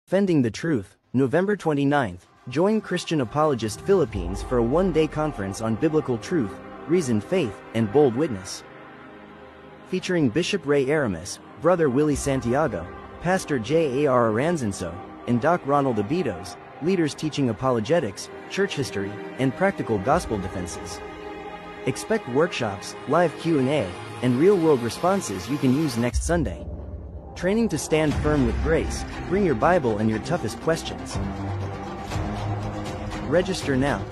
Defending the Truth, November 29th, join Christian Apologist Philippines for a one-day conference on biblical truth, reasoned faith, and bold witness. Featuring Bishop Ray Aramis, Brother Willie Santiago, Pastor J.A.R. Aranzanso, and Doc Ronald Abidos, leaders teaching apologetics, church history, and practical gospel defenses. Expect workshops, live Q&A, and real-world responses you can use next Sunday. Training to stand firm with grace. Bring your Bible and your toughest questions. Register now.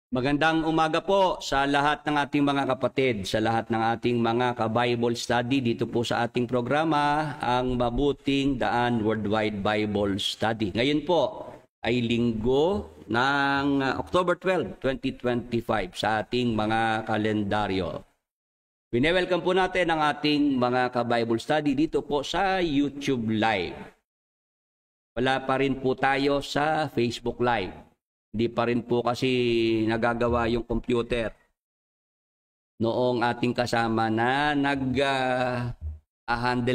Magandang umaga po sa lahat ng ating mga kapatid, sa lahat ng ating mga ka-Bible study dito po sa ating programa, ang Mabuting Daan Worldwide Bible Study. Ngayon po ay linggo ng October 12, 2025 sa ating mga kalendaryo. Wine-welcome po natin ang ating mga ka-Bible study dito po sa YouTube Live. Wala pa rin po tayo sa Facebook Live. Hindi pa rin po kasi nagagawa yung computer. Noong ating kasama na nag-handle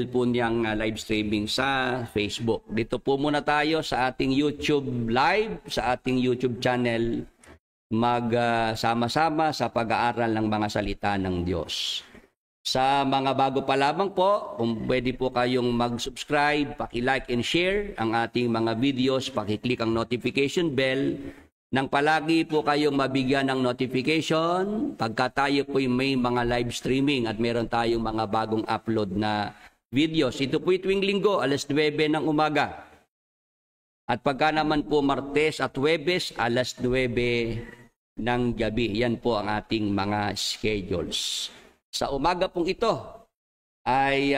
po niyang live streaming sa Facebook. Dito po muna tayo sa ating YouTube Live, sa ating YouTube channel, magsama-sama sa pag-aaral ng mga salita ng Diyos. Sa mga bago pa lamang po, kung pwede po kayong mag-subscribe, paki-like and share ang ating mga videos, paki-click ang notification bell, nang palagi po kayong mabigyan ng notification pagka tayo po may mga live streaming at meron tayong mga bagong upload na videos. Ito po tuwing linggo, alas 9 ng umaga. At pagka naman po Martes at Huwebes, alas 9 ng gabi. Yan po ang ating mga schedules. Sa umaga pong ito ay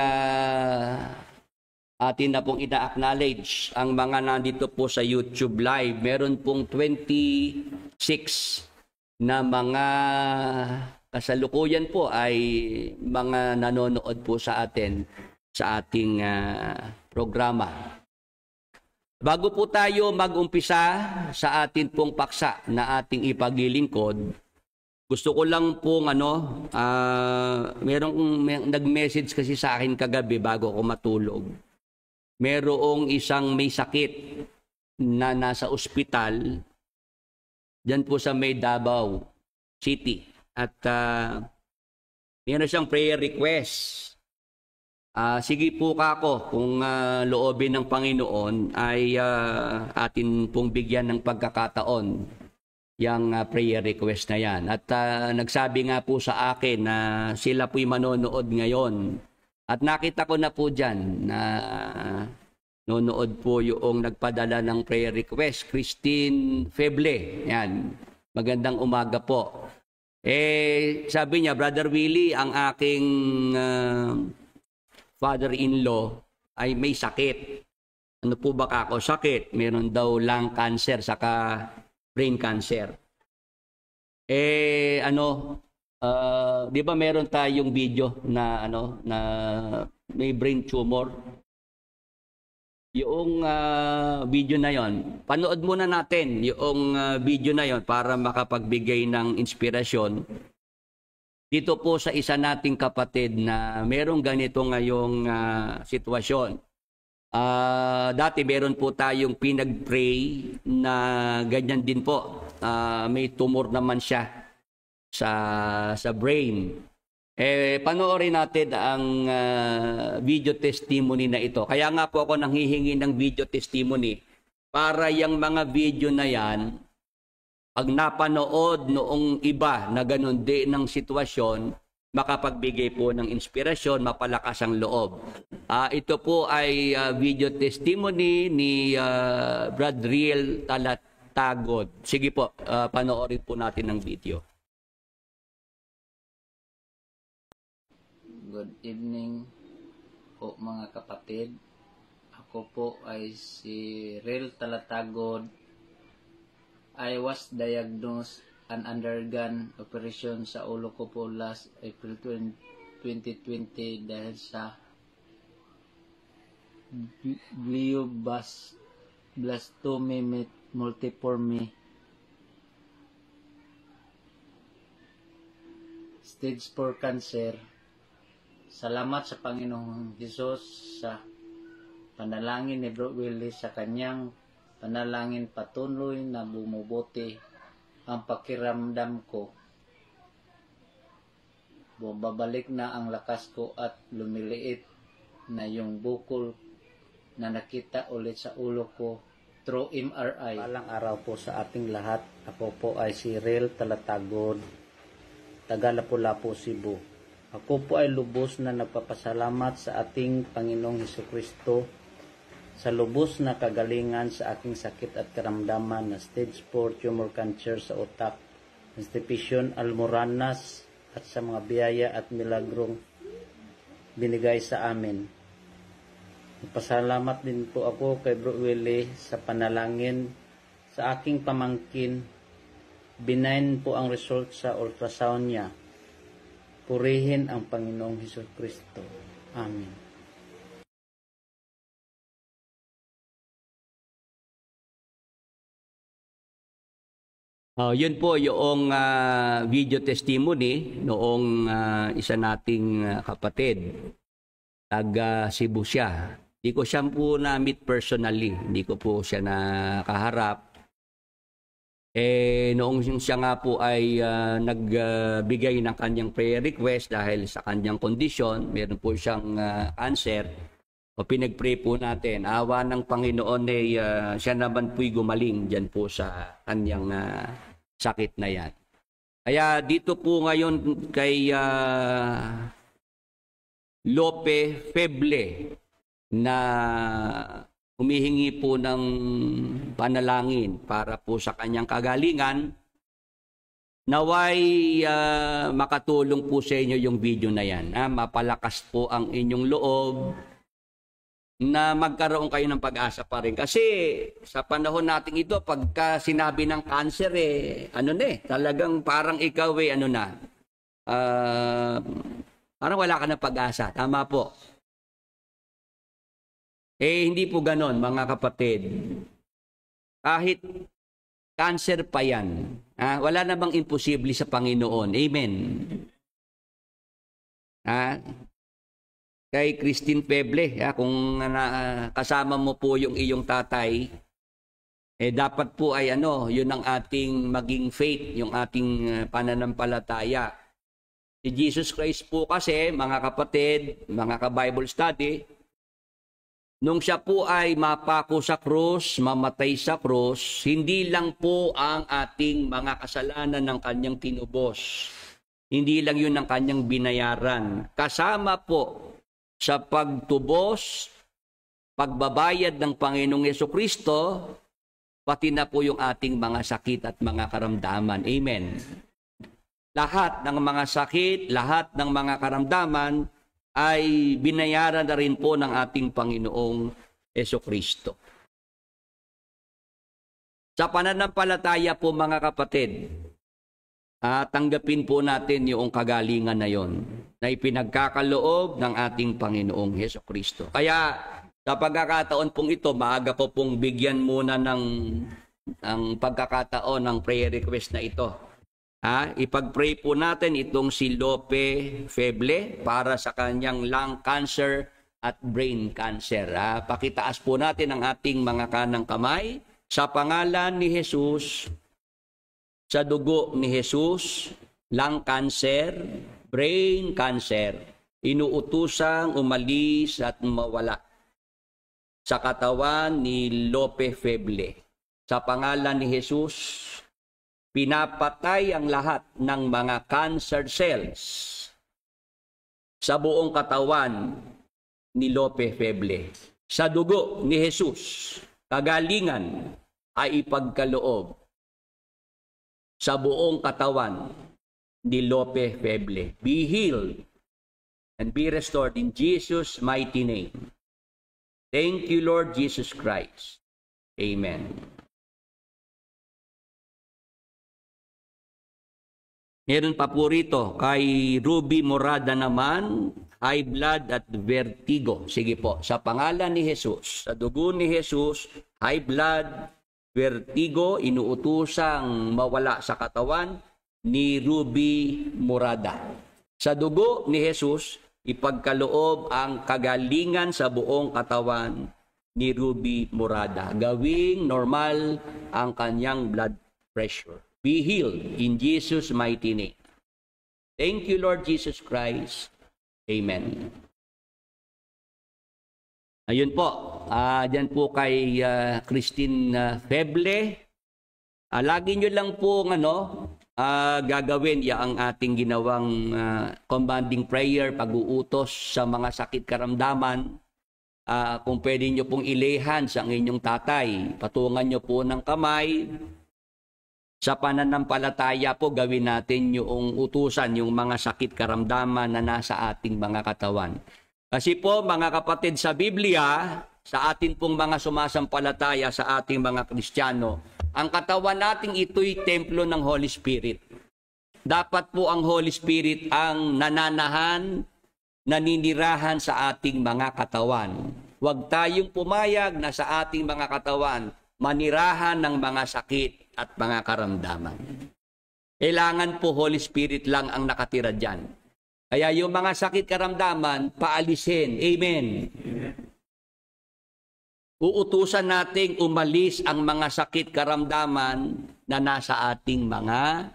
atin na pong ina-acknowledge ang mga nandito po sa YouTube Live. Meron pong 26 na mga kasalukuyan po ay mga nanonood po sa atin sa ating programa. Bago po tayo mag-umpisa sa atin pong paksa na ating ipaglilingkod, gusto ko lang pong merong nag-message kasi sa akin kagabi bago ako matulog. Merong isang may sakit na nasa ospital dyan po sa may Davao City. At meron siyang prayer request. Sige po kako, kung loobin ng Panginoon ay atin pong bigyan ng pagkakataon yung prayer request na yan. At nagsabi nga po sa akin na sila po'y manonood ngayon. At nakita ko na po dyan na nonood po yung nagpadala ng prayer request, Christine Feble. Yan, magandang umaga po. Sabi niya, Brother Willie, ang aking father-in-law ay may sakit. Ano po ba kako? Sakit. Meron daw lung cancer saka brain cancer. Di ba meron tayong video na na may brain tumor? Yung video na yon, panood muna natin yung video na yon para makapagbigay ng inspirasyon dito po sa isa nating kapatid na merong ganito ngayong sitwasyon. Dati meron po tayong pinag-pray na ganyan din po. May tumor naman siya sa brain. Panoorin natin ang video testimony na ito. Kaya nga po ako nanghihingi ng video testimony para yung mga video na yan, pag napanood noong iba na ganun din ng sitwasyon, makapagbigay po ng inspirasyon, mapalakas ang loob. Ito po ay video testimony ni Brad Riel Talatagod. Sige po, panoorin po natin ang video. Good evening po mga kapatid. Ako po ay si Riel Talatagod. I was diagnosed and undergone operation sa ulo ko po last April 2020 dahil sa glioblastoma multiforme stage 4 cancer. Salamat sa Panginoong Hesus sa panalangin ni Bro Willie, sa kanyang panalangin patuloy na bumubuti ang pakiramdam ko. Bumabalik na ang lakas ko at lumiliit na yung bukol na nakita ulit sa ulo ko through MRI. Palang araw po sa ating lahat. Ako po ay si Riel Talatagod, taga Lapu-Lapu, Cebu. Ako po ay lubos na nagpapasalamat sa ating Panginoong Hesukristo sa lubos na kagalingan sa aking sakit at karamdaman na stage 4 tumor cancer sa utak, Constipation Almoranas, at sa mga biyaya at milagrong binigay sa amin. Nagpasalamat din po ako kay Bro Willie sa panalangin sa aking pamangkin. Benign po ang result sa ultrasound niya. Purihin ang Panginoong Hesukristo. Amen. Yun po yung video testimony noong isa nating kapatid. Taga Cebu siya. Hindi ko siya po na-meet personally. Hindi ko po siya nakaharap. Noong siya nga po ay nagbigay ng kanyang prayer request dahil sa kanyang kondisyon, meron po siyang cancer. O pinag-pray po natin. Awa ng Panginoon siya naman po'y gumaling dyan po sa kanyang sakit na yan. Kaya dito po ngayon kay Lope Feble na humihingi po ng panalangin para po sa kanyang kagalingan, naway makatulong po sa inyo yung video na yan. Mapalakas po ang inyong loob na magkaroon kayo ng pag-asa pa rin. Kasi sa panahon natin ito, pagka sinabi ng cancer, talagang parang ikaw parang wala ka ng pag-asa. Tama po. Hindi po ganon, mga kapatid. Kahit cancer pa yan, wala namang imposible sa Panginoon. Amen. Kay Christine Feble, kung kasama mo po yung iyong tatay, dapat po ay yun ang ating maging faith, yung ating pananampalataya. Si Jesus Christ po kasi, mga kapatid, mga ka-Bible study, nung siya po ay mapako sa krus, mamatay sa krus, hindi lang po ang ating mga kasalanan ng kanyang tinubos. Hindi lang yun ang kanyang binayaran. Kasama po sa pagtubos, pagbabayad ng Panginoong Hesukristo, pati na po yung ating mga sakit at mga karamdaman. Amen. Lahat ng mga sakit, lahat ng mga karamdaman ay binayaran na rin po ng ating Panginoong Hesukristo. Sa pananampalataya po, mga kapatid, tanggapin po natin yung kagalingan na yon na ipinagkakaloob ng ating Panginoong Hesukristo. Kaya sa pagkakataon pong ito, maaga ko pong bigyan muna ng pagkakataon ng prayer request na ito. Ipag-pray po natin itong si Lope Feble para sa kanyang lung cancer at brain cancer. Pakitaas po natin ang ating mga kanang kamay sa pangalan ni Jesus, sa dugo ni Jesus, lung cancer, brain cancer, inuutusang umalis at mawala sa katawan ni Lope Feble. Sa pangalan ni Jesus, pinapatay ang lahat ng mga cancer cells sa buong katawan ni Lope Feble. Sa dugo ni Jesus, kagalingan ay ipagkaloob sa buong katawan ni Lope Feble. Be healed and be restored in Jesus' mighty name. Thank you, Lord Jesus Christ. Amen. Meron pa po rito, kay Ruby Morada naman, high blood at vertigo. Sige po, sa pangalan ni Jesus, sa dugo ni Jesus, high blood, vertigo, inuutusang mawala sa katawan ni Ruby Morada. Sa dugo ni Jesus, ipagkaloob ang kagalingan sa buong katawan ni Ruby Morada. Gawing normal ang kanyang blood pressure. Be healed in Jesus' mighty name. Thank you, Lord Jesus Christ. Amen. Ayun po. Diyan po kay Christine Feble. Lagi nyo lang po gagawin ang ating ginawang commanding prayer, pag-uutos sa mga sakit karamdaman. Kung pwede nyo pong ilehan sa inyong tatay, patungan nyo po ng kamay. Sa pananampalataya po, gawin natin yung utusan, yung mga sakit karamdaman na nasa ating mga katawan. Kasi po, mga kapatid, sa Biblia, sa atin pong mga sumasampalataya, sa ating mga Kristiyano, ang katawan nating ito'y templo ng Holy Spirit. Dapat po ang Holy Spirit ang nananahan, naninirahan sa ating mga katawan. Huwag tayong pumayag na sa ating mga katawan manirahan ng mga sakit at mga karamdaman. Kailangan po Holy Spirit lang ang nakatira dyan. Kaya yung mga sakit karamdaman, paalisin. Amen. Uutusan nating umalis ang mga sakit karamdaman na nasa ating mga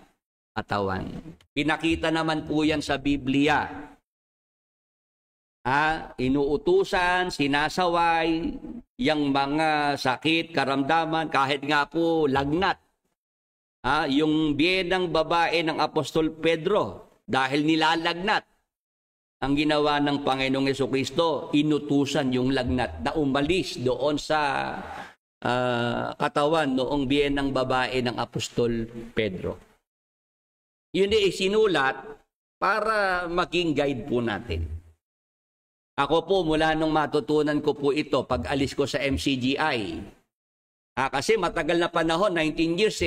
katawan. Pinakita naman po yan sa Biblia. Inuutusan, sinasaway, yung mga sakit, karamdaman, kahit nga po lagnat. Yung biyenang babae ng Apostol Pedro, dahil nilalagnat, ang ginawa ng Panginoong Jesucristo, inutusan yung lagnat na umalis doon sa katawan noong biyenang babae ng Apostol Pedro. Yun ay sinulat para maging guide po natin. Ako po, mula nung matutunan ko po ito, pag alis ko sa MCGI, kasi matagal na panahon, 19 years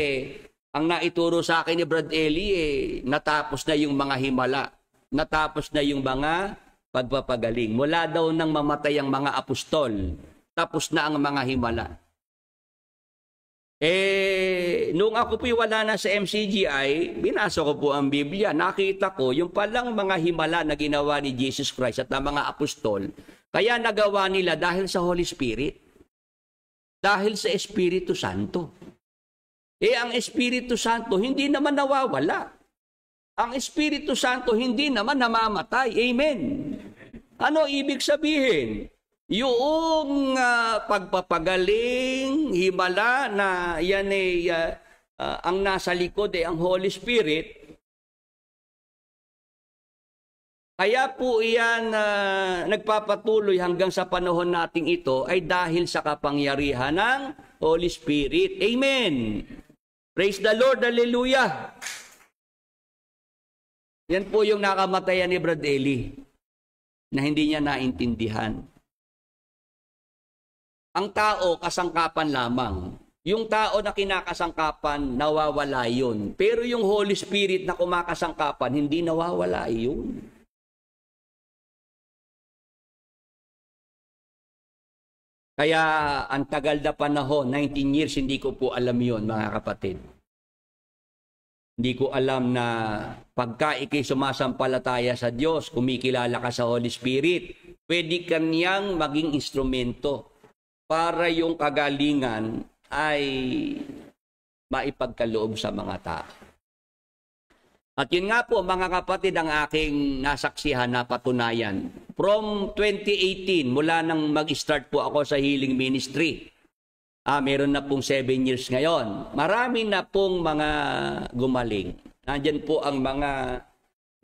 ang naituro sa akin ni Brad Eli, natapos na yung mga himala, natapos na yung mga pagpapagaling. Mula daw nang mamatay ang mga apostol, tapos na ang mga himala. Nung ako po wala na sa MCGI, binasa ko po ang Biblia. Nakita ko yung palang mga himala na ginawa ni Jesus Christ at ng mga apostol. Kaya nagawa nila dahil sa Holy Spirit. Dahil sa Espiritu Santo. Ang Espiritu Santo hindi naman nawawala. Ang Espiritu Santo hindi naman namamatay. Amen. Ano ibig sabihin? Yung pagpapagaling, himala na yan ang nasa likod ang Holy Spirit. Kaya po yan nagpapatuloy hanggang sa panahon nating ito ay dahil sa kapangyarihan ng Holy Spirit. Amen. Praise the Lord. Hallelujah. Yan po yung nakamatayan ni Brad Eli na hindi niya naintindihan. Ang tao, kasangkapan lamang. Yung tao na kinakasangkapan, nawawala yun. Pero yung Holy Spirit na kumakasangkapan, hindi nawawala yun. Kaya ang tagal na panahon, 19 years, hindi ko po alam yun, mga kapatid. Hindi ko alam na pagka ikay sumasampalataya sa Diyos, kumikilala ka sa Holy Spirit, pwede kanyang maging instrumento para yung kagalingan ay maipagkaloob sa mga tao. At yun nga po, mga kapatid, ang aking nasaksihan na patunayan. From 2018, mula nang mag-start po ako sa healing ministry, meron na pong 7 years ngayon. Marami na pong mga gumaling. Nandyan po ang mga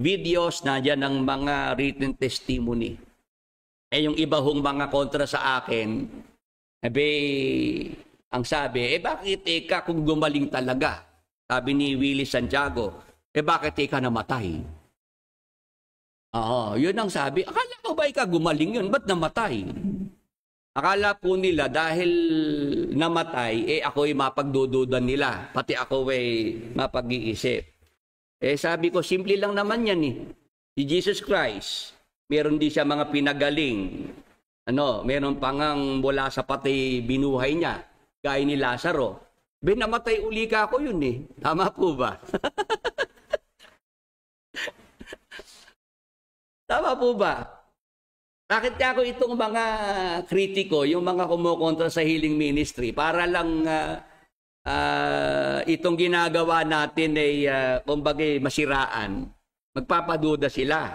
videos, nandyan ang mga written testimony. Yung iba hong mga kontra sa akin, ang sabi, bakit ika kung gumaling talaga? Sabi ni Willie Santiago, bakit ika namatay? Yun ang sabi. Akala ko ba ika gumaling yun? Ba't namatay? Akala po nila dahil namatay, ako'y mapagdududan nila. Pati ako mapag-iisip. Sabi ko, simple lang naman yan eh. Si Jesus Christ, meron din siya mga pinagaling. Meron pangang mula sa pati binuhay niya. Gaya ni Lazaro. Namatay uli ka ako yun eh. Tama po ba? Tama po ba? Bakit ako itong mga kritiko, yung mga kumukontra sa healing ministry, para lang itong ginagawa natin ay kumbaga masiraan, magpapaduda sila.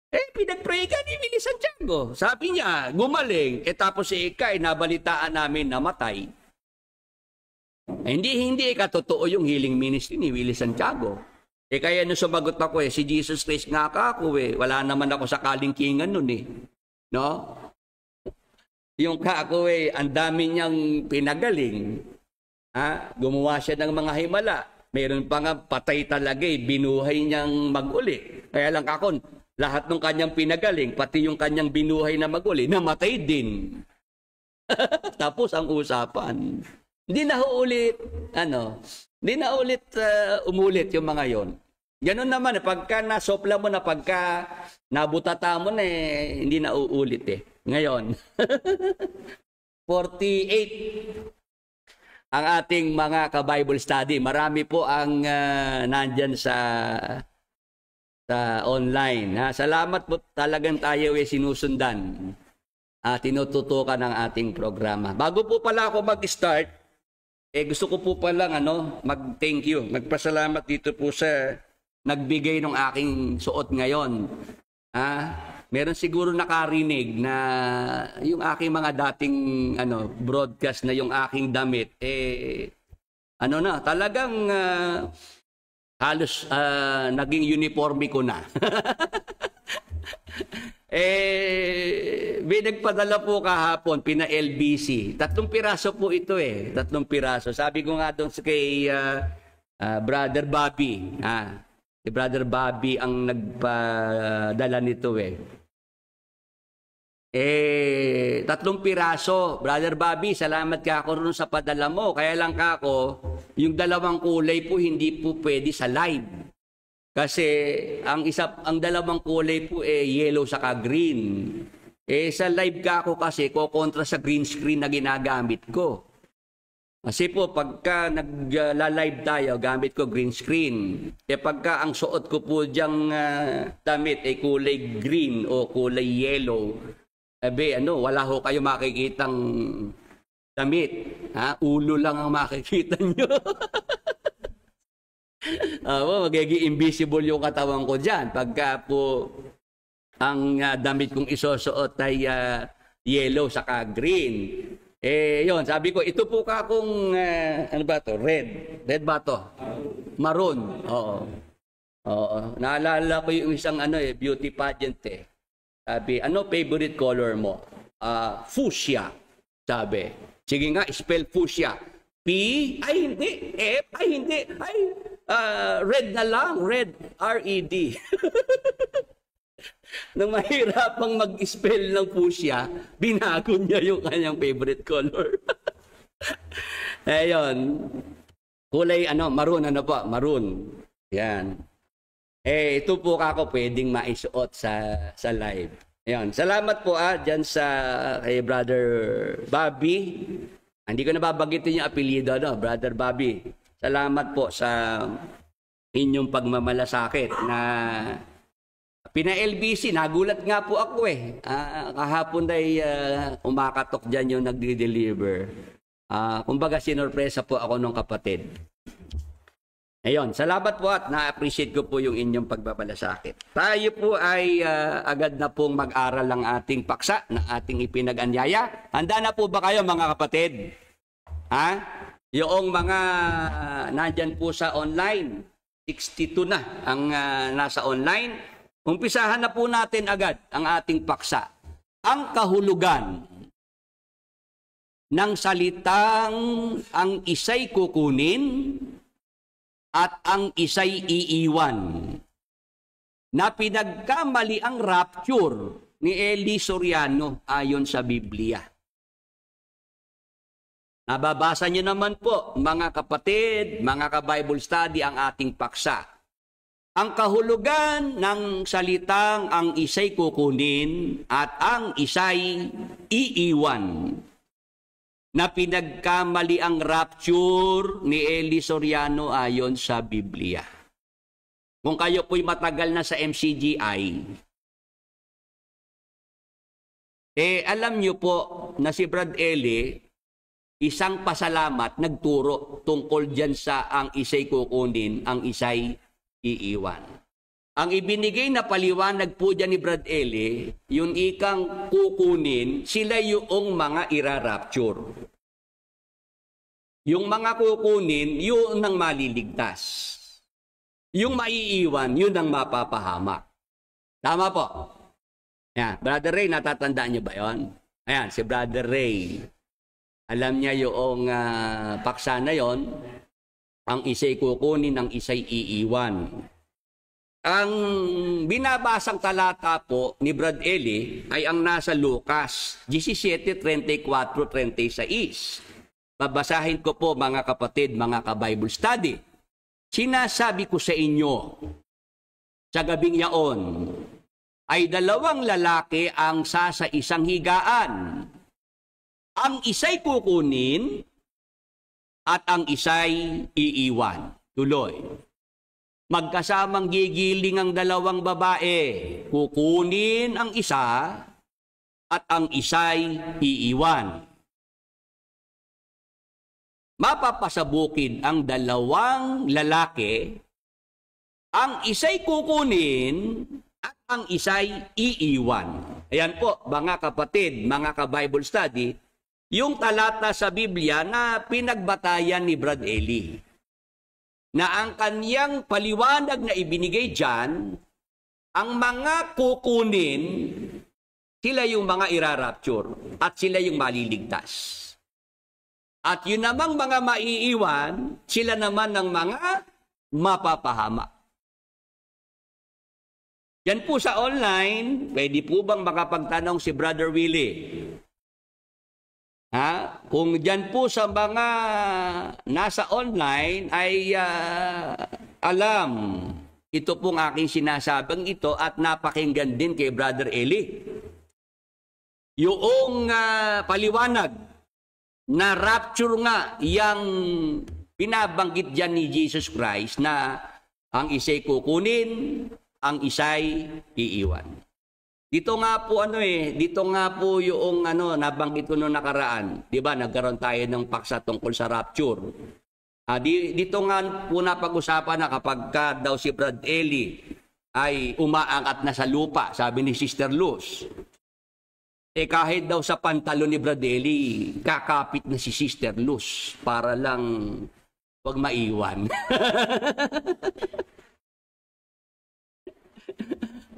Pinag-pray ka ni Willie Santiago. Sabi niya, gumaling. Tapos si Ika, nabalitaan namin namatay. Hindi katotoo yung healing ministry ni Willie Santiago. Kaya nung sumagot ako si Jesus Christ nga ako wala naman ako sa kalingkingan nun no? Yung ako ang dami niyang pinagaling. Gumawa siya ng mga himala. Meron pa nga patay talaga binuhay niyang mag-uli. Kaya lang ako, lahat ng kanyang pinagaling, pati yung kanyang binuhay na mag-uli, namatay din. Tapos ang usapan. Hindi na ulit, hindi na ulit umulit yung mga yon. Ganun naman, pagka nasopla mo na, pagka nabutata mo na, hindi na uulit Ngayon, 48 ang ating mga ka-Bible study. Marami po ang nandyan sa online. Salamat po, talagang tayo sinusundan. Tinututukan ng ating programa. Bago po pala ako mag-start, gusto ko po palang mag-thank you, magpasalamat dito po sa nagbigay ng aking suot ngayon. Meron siguro nakarinig na yung aking mga dating broadcast na yung aking damit talagang halos naging uniforme ko na. Nagpadala po kahapon, pina-LBC. 3 piraso po ito 3 piraso. Sabi ko nga doon kay Brother Bobby. Si Brother Bobby ang nagpadala nito 3 piraso. Brother Bobby, salamat ka ako rin sa padala mo. Kaya lang ako, yung 2 kulay po hindi po pwede sa live. Kasi ang 2 kulay po yellow saka green. Sa live ka ako kasi kontra sa green screen na ginagamit ko. Kasi po pagka nagla-live tayo, gamit ko green screen. Pagka ang suot ko po diyang damit ay kulay green o kulay yellow, wala ho kayo makikitang damit. Ulo lang ang makikita nyo. Magiging invisible yung katawan ko dyan. Pagka po ang damit kong isusuot ay yellow saka green. Yon, sabi ko, ito po ka kung, ano ba to? Red. Red ba to? Maroon. Oo. Naalala ko yung isang beauty pageant Sabi, favorite color mo? Fuchsia. Sabi. Sige nga, spell fuchsia. P, ay hindi. F, ay hindi. Red na lang. Red. R-E-D. Nang mahirapang mag-spell ng fuchsia, binago niya yung kanyang favorite color. Ayun. Kulay maroon, maroon. Yan. Ito po ako pwedeng maisuot sa live. Ayun. Salamat po dyan kay Brother Bobby. Hindi ko nababagitin yung apelyido, Brother Bobby. Salamat po sa inyong pagmamalasakit na pina-LBC. Nagulat nga po ako kahapon ay umakatok dyan yung nagde-deliver. Kumbaga sinorpresa po ako ng kapatid. Ayun, salamat po at na-appreciate ko po yung inyong pagbabalasakit. Tayo po ay agad na pong mag-aral ng ating paksa na ating ipinag-anyaya. Handa na po ba kayo mga kapatid? Ha? Yung mga nandyan po sa online, 62 na ang nasa online. Umpisahan na po natin agad ang ating paksa. Ang kahulugan ng salitang ang isa'y kukunin at ang isa'y iiwan, na pinagkamali ang rapture ni Eli Soriano ayon sa Biblia. Nababasa niyo naman po, mga kapatid, mga ka-Bible study, ang ating paksa. Ang kahulugan ng salitang ang isa'y kukunin at ang isa'y iiwan, na pinagkamali ang rapture ni Eli Soriano ayon sa Biblia. Kung kayo po'y matagal na sa MCGI, alam niyo po na si Brad Eli, isang pasalamat, nagturo tungkol dyan sa ang isa'y kukunin, ang isa'y iiwan. Ang ibinigay na paliwanag po dyan ni Brad Eli, yung ikang kukunin, sila yung mga ira-rapture. Yung mga kukunin, yun ang maliligtas. Yung maiiwan, yun ang mapapahamak. Tama po. Yan. Brother Ray, natatandaan niyo ba yon? Ayan, si Brother Ray. Alam niya yung paksa na yon, ang isa'y kukunin, ang isa'y iiwan. Ang binabasang talata po ni Brad Eli ay ang nasa Lucas 17:34-36. Babasahin ko po mga kapatid, mga ka-Bible study. Sinasabi ko sa inyo, sa gabing yaon, ay 2 lalaki ang sa isang higaan. Ang isa'y kukunin at ang isa'y iiwan. Tuloy. Magkasamang gigiling ang 2 babae. Kukunin ang isa at ang isa'y iiwan. Mapapasabukin ang 2 lalaki, ang isa'y kukunin at ang isa'y iiwan. Ayan po, mga kapatid, mga ka-Bible study, yung talata sa Biblia na pinagbatayan ni Brad Eli, na ang kanyang paliwanag na ibinigay dyan, ang mga kukunin, sila yung mga ira-rapture at sila yung maliligtas. At yun namang mga maiiwan, sila naman ng mga mapapahamak. Yan po sa online, pwede po bang makapagtanong si Brother Willie? Ha? Kung dyan po sa mga nasa online ay alam, ito pong aking sinasabing ito at napakinggan din kay Brother Eli. Yung paliwanag na rapture nga yang binabanggit dyan ni Jesus Christ na ang isa'y kukunin, ang isa'y iiwan. Dito nga po dito nga po yung nabanggit ko noong nakaraan. 'Di ba? Nagkaroon tayo ng paksa tungkol sa rapture. Dito nga po napag-usapan na kapag daw si Brad Eli ay umaangat na sa lupa, sabi ni Sister Luz. Kahit daw sa pantalon ni Brad Eli, kakapit na si Sister Luz para lang wag maiwan.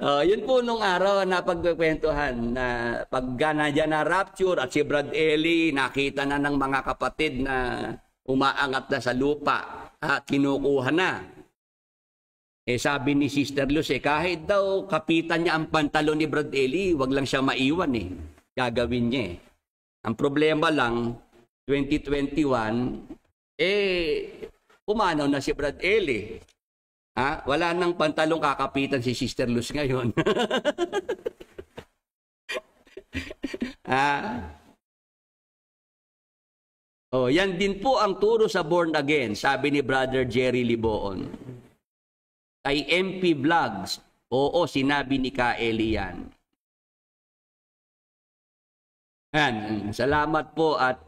Yun po nung araw na pagkukwentuhan na pagka nandiyan na rapture at si Brad Eli nakita na ng mga kapatid na umaangat na sa lupa at kinukuha na. Sabi ni Sister Luz, kahit daw kapitan niya ang pantalon ni Brad Eli, wag lang siya maiwan Gagawin niya Ang problema lang, 2021, pumanaw na si Brad Eli. Wala nang pantalong kakapitan si Sister Luz ngayon. Yan din po ang turo sa born again, sabi ni Brother Jerry Liboon. Kay MP Vlogs, oo, sinabi ni Kaeli yan. Salamat po at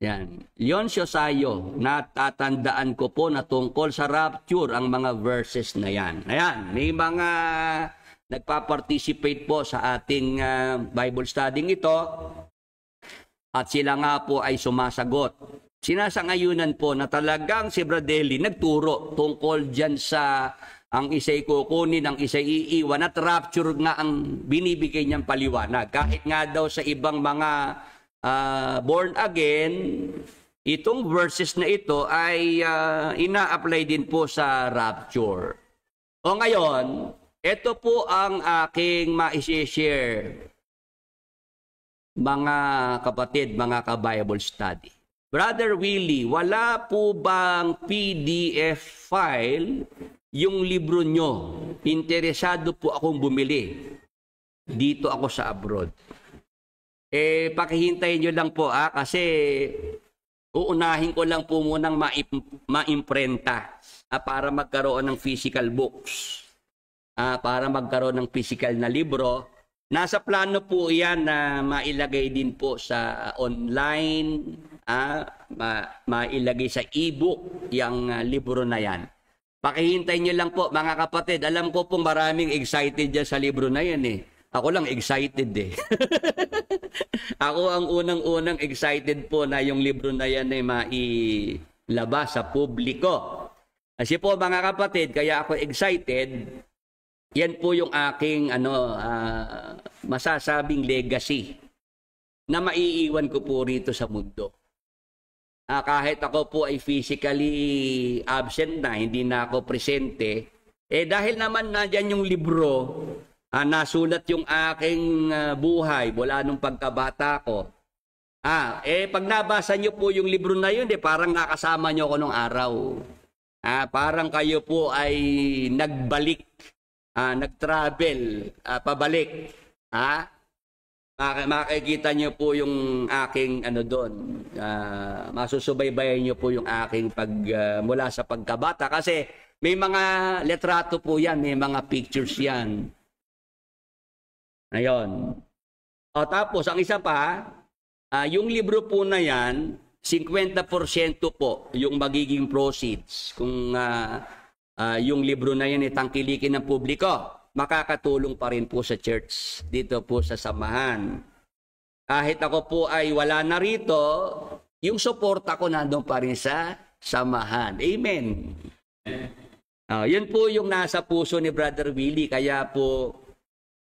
Yan. Yon Siosayo, natatandaan ko po na tungkol sa rapture ang mga verses na yan. Ayan, may mga nagpa-participate po sa ating Bible studying ito at sila nga po ay sumasagot. Sinasangayunan po na talagang si Bradelli nagturo tungkol dyan sa ang isa'y kukunin, ang isa'y iiwan at rapture nga ang binibigay niyang paliwanag. Kahit nga daw sa ibang mga born again, itong verses na ito ay ina-apply din po sa rapture. O ngayon, ito po ang aking ma-share, mga kapatid, mga ka-Bible study. Brother Willie, wala po bang PDF file yung libro nyo? Interesado po akong bumili. Dito ako sa abroad. Pakihintayin nyo lang po kasi uunahin ko lang po munang maimprenta para magkaroon ng physical books. Para magkaroon ng physical na libro. Nasa plano po yan na mailagay din po sa online, mailagay sa e-book yung libro na yan. Pakihintay nyo lang po mga kapatid. Alam ko pong maraming excited dyan sa libro na yan eh. Ako lang excited eh. Ako ang unang-unang excited po na yung libro na yan ay mailabas sa publiko. Kasi po mga kapatid, kaya ako excited. Yan po yung aking masasabing legacy na maiiwan ko po rito sa mundo. Kahit ako po ay physically absent na, hindi na ako presente, dahil naman nandyan yung libro, nasulat yung aking buhay mula nung pagkabata ko. Pag nabasa nyo po yung libro na yun, parang nakasama nyo ko nung araw. Parang kayo po ay nagbalik. Nag-travel, pabalik. Makikita nyo po yung aking doon. Masusubaybayan nyo po yung aking mula sa pagkabata. Kasi may mga letrato po yan, may mga pictures yan. Ayun. Tapos, ang isa pa, yung libro po na yan, 50% po yung magiging proceeds. Kung yung libro na yan tangkilikin ng publiko, makakatulong pa rin po sa church, dito po sa samahan. Kahit ako po ay wala na rito, yung suporta ko nandun pa rin sa samahan. Amen. Yun po yung nasa puso ni Brother Willie, kaya po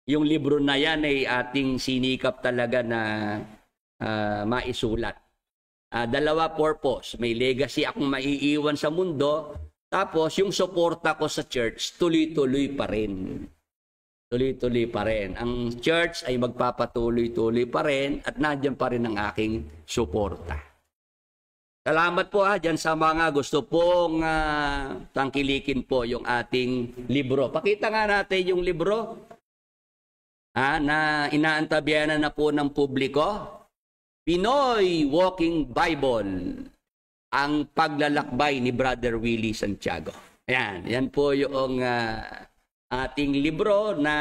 yung libro na yan ay ating sinikap talaga na maisulat. Dalawa purpose, may legacy akong maiiwan sa mundo. Tapos, yung suporta ko sa church, tuloy-tuloy pa rin. Tuloy-tuloy pa rin. Ang church ay magpapatuloy-tuloy pa rin at nandiyan pa rin ang aking suporta. Salamat po dyan sa mga gusto pong tangkilikin po yung ating libro. Pakita nga natin yung libro na inaantabiyanan na po ng publiko. Pinoy Walking Bible. Ang paglalakbay ni Brother Willie Santiago. Ayan, yan po yung ating libro na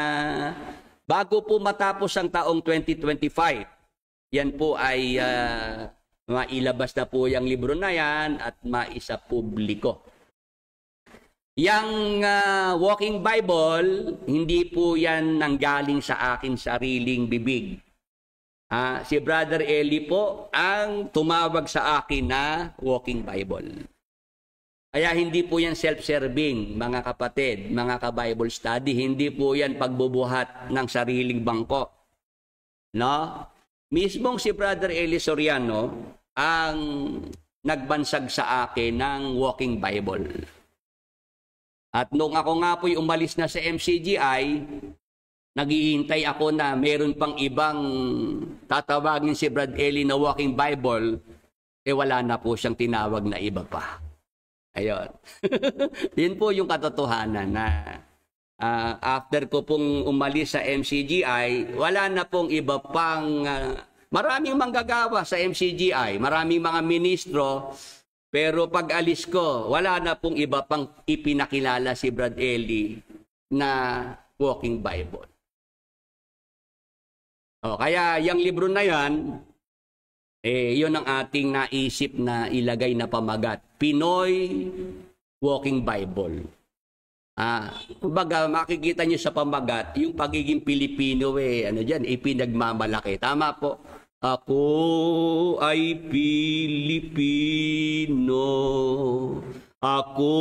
bago po matapos ang taong 2025, yan po ay mailabas na po yung libro na yan at maisa publiko. Yang Walking Bible, hindi po yan nanggaling sa aking sariling bibig. Si Brother Eli po ang tumawag sa akin na Walking Bible. Kaya hindi po yan self-serving, mga kapatid, mga ka-Bible study. Hindi po yan pagbubuhat ng sariling bangko. No? Mismong si Brother Eli Soriano ang nagbansag sa akin ng Walking Bible. At nung ako nga po'y umalis na sa MCGI, naghihintay ako na meron pang ibang tatawagin si Brad Eli na Walking Bible, wala na po siyang tinawag na iba pa. Ayun. Yun po yung katotohanan na after ko pong umalis sa MCGI, wala na pong iba pang maraming manggagawa sa MCGI, maraming mga ministro, pero pag alis ko, wala na pong iba pang ipinakilala si Brad Eli na Walking Bible. Kaya yung libro na yan, Yun ang ating naisip na ilagay na pamagat. Pinoy Walking Bible. Kumbaga, makikita nyo sa pamagat, yung pagiging Pilipino, ipinagmamalaki. Tama po. Ako ay Pilipino. Ako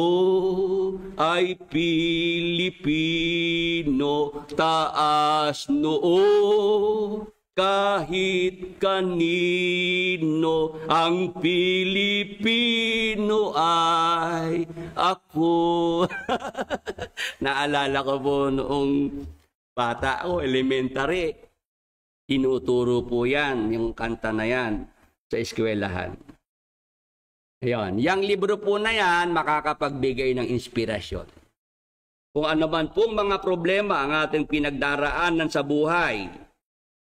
ay Pilipino. Taas noo. Kahit kanino, ang Pilipino ay ako. Naalala ko po noong bata ako, elementary. Tinuturo po yan, yung kanta na yan, sa eskwelahan. Ayan. Yang libro po na yan, makakapagbigay ng inspirasyon. Kung ano man pong mga problema ang ating pinagdaraanan sa buhay,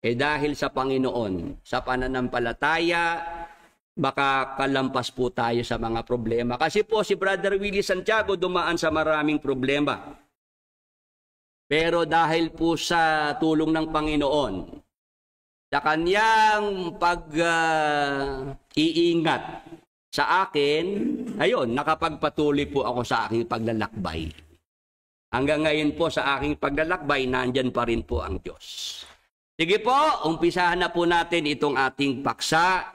dahil sa Panginoon, sa pananampalataya, makakalampas po tayo sa mga problema. Kasi po si Brother Willie Santiago dumaan sa maraming problema. Pero dahil po sa tulong ng Panginoon, sa kanyang pag-iingat sa akin, ayun, nakapagpatuloy po ako sa aking paglalakbay. Hanggang ngayon po sa aking paglalakbay, nandyan pa rin po ang Diyos. Sige po, umpisahan na po natin itong ating paksa.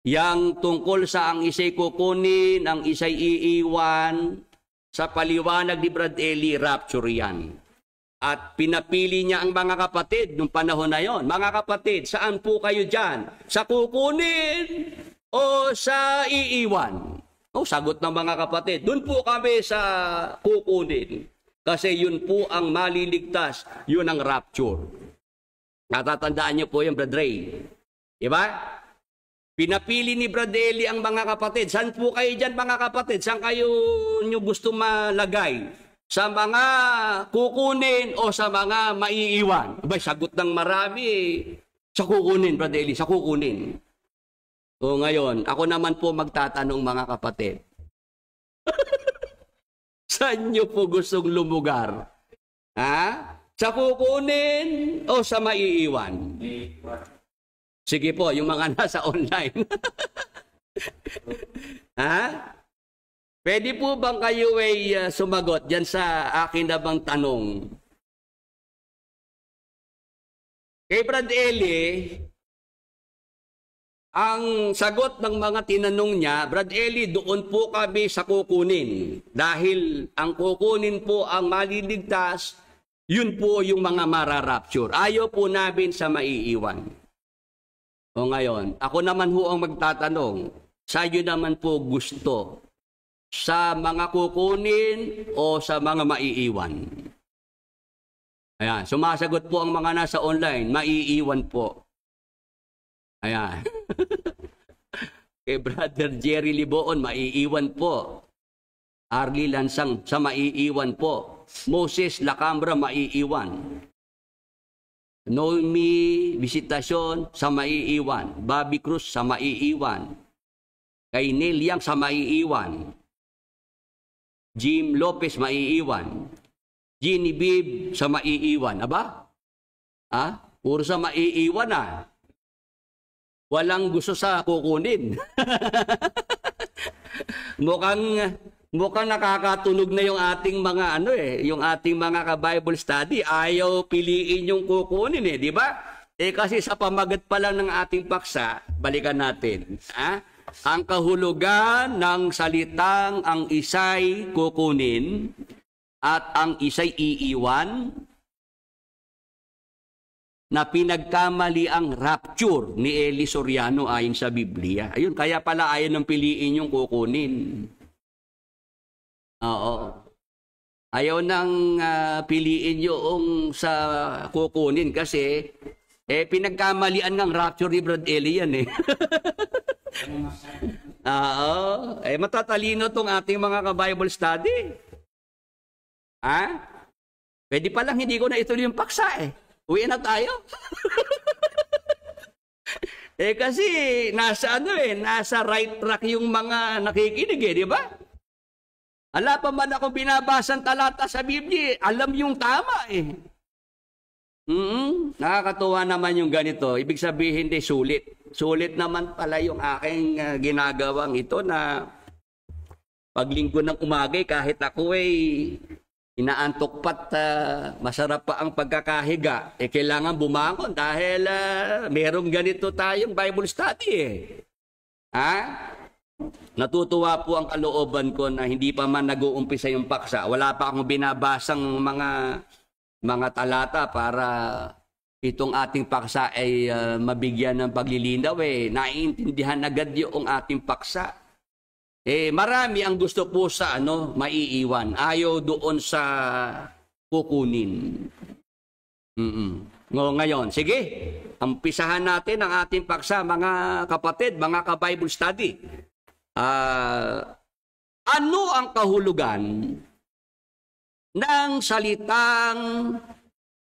Yang tungkol sa ang isa'y kukunin, ang isa'y iiwan, sa paliwanag ni Brad Eli, rapture yan. At pinapili niya ang mga kapatid nung panahon na yon. Mga kapatid, saan po kayo dyan? Sa kukunin o sa iiwan? Sagot ng mga kapatid, doon po kami sa kukunin. Kasi yun po ang maliligtas, yun ang rapture. Natatandaan niyo po yung Brad Ray. Diba? Pinapili ni Brad Eli ang mga kapatid. Saan po kayo dyan mga kapatid? Saan kayo nyo gusto malagay? Sa mga kukunin o sa mga maiiwan? Abay, sagot ng marami. Sa kukunin, Brad Eli, sa kukunin. O ngayon, ako naman po magtatanong mga kapatid. Saan nyo po gustong lumugar? Ha? Sa kukunin o sa maiiwan? Sige po, yung mga nasa online. Ha? Pwede po bang kayo ay sumagot dyan sa akin na bang tanong? Kay Brad Eli, ang sagot ng mga tinanong niya, Brad Eli, doon po kami sa kukunin. Dahil ang kukunin po ang maliligtas, yun po yung mga mararapture. Ayaw po namin sa maiiwan. O ngayon, ako naman po ang magtatanong, sa'yo naman po gusto? Sa mga kukunin o sa mga maiiwan? Ayan, sumasagot po ang mga nasa online, maiiwan po. Ayan. Kay Brother Jerry Liboon, maiiwan po. Arlie Lansang, sa maiiwan po. Moses Lacambra, maiiwan. Noemi Visitasyon, sa maiiwan. Bobby Cruz, sa maiiwan. Kay Neil Yang, sa maiiwan. Jim Lopez, maiiwan. Ginny Bib, sa maiiwan. Aba? Puro sa maiiwan Walang gusto sa kukunin. Mukhang nakakatunog na yung ating mga yung ating mga ka-Bible study. Ayaw piliin yung kukunin di ba? Kasi sa pamagat pa lang ng ating paksa, balikan natin. Ang kahulugan ng salitang ang isa'y kukunin at ang isa'y iiwan na pinagkamali ang rapture ni Eli Soriano ayon sa Biblia. Ayun, kaya pala ayaw nang piliin yung kukunin. Oo. Ayaw nang piliin yung sa kukunin kasi pinagkamalian ng rapture ni Brad Eli yan Oo. Matatalino tong ating mga ka-Bible study. Pwede pa lang hindi ko na ituloy yung paksa Uwi na tayo. Kasi nasa nasa right track yung mga nakikinig di ba? Ala pa man ako binabasang talata sa Biblia, alam yung tama Nakakatuwa naman yung ganito. Ibig sabihin sulit. sulit naman pala yung aking ginagawang ito na paglinggo ng umaga kahit ako inaantok pa't masarap pa ang pagkakahiga. Kailangan bumangon dahil merong ganito tayong Bible study Natutuwa po ang kalooban ko na hindi pa man nag-uumpisa yung paksa. Wala pa akong binabasang mga talata para itong ating paksa ay mabigyan ng paglilinaw. Naiintindihan agad yung ating paksa. Marami ang gusto po sa maiiwan. Ayaw doon sa kukunin. Ngayon, sige, umpisahan natin ang ating paksa, mga kapatid, mga ka-Bible study. Ano ang kahulugan ng salitang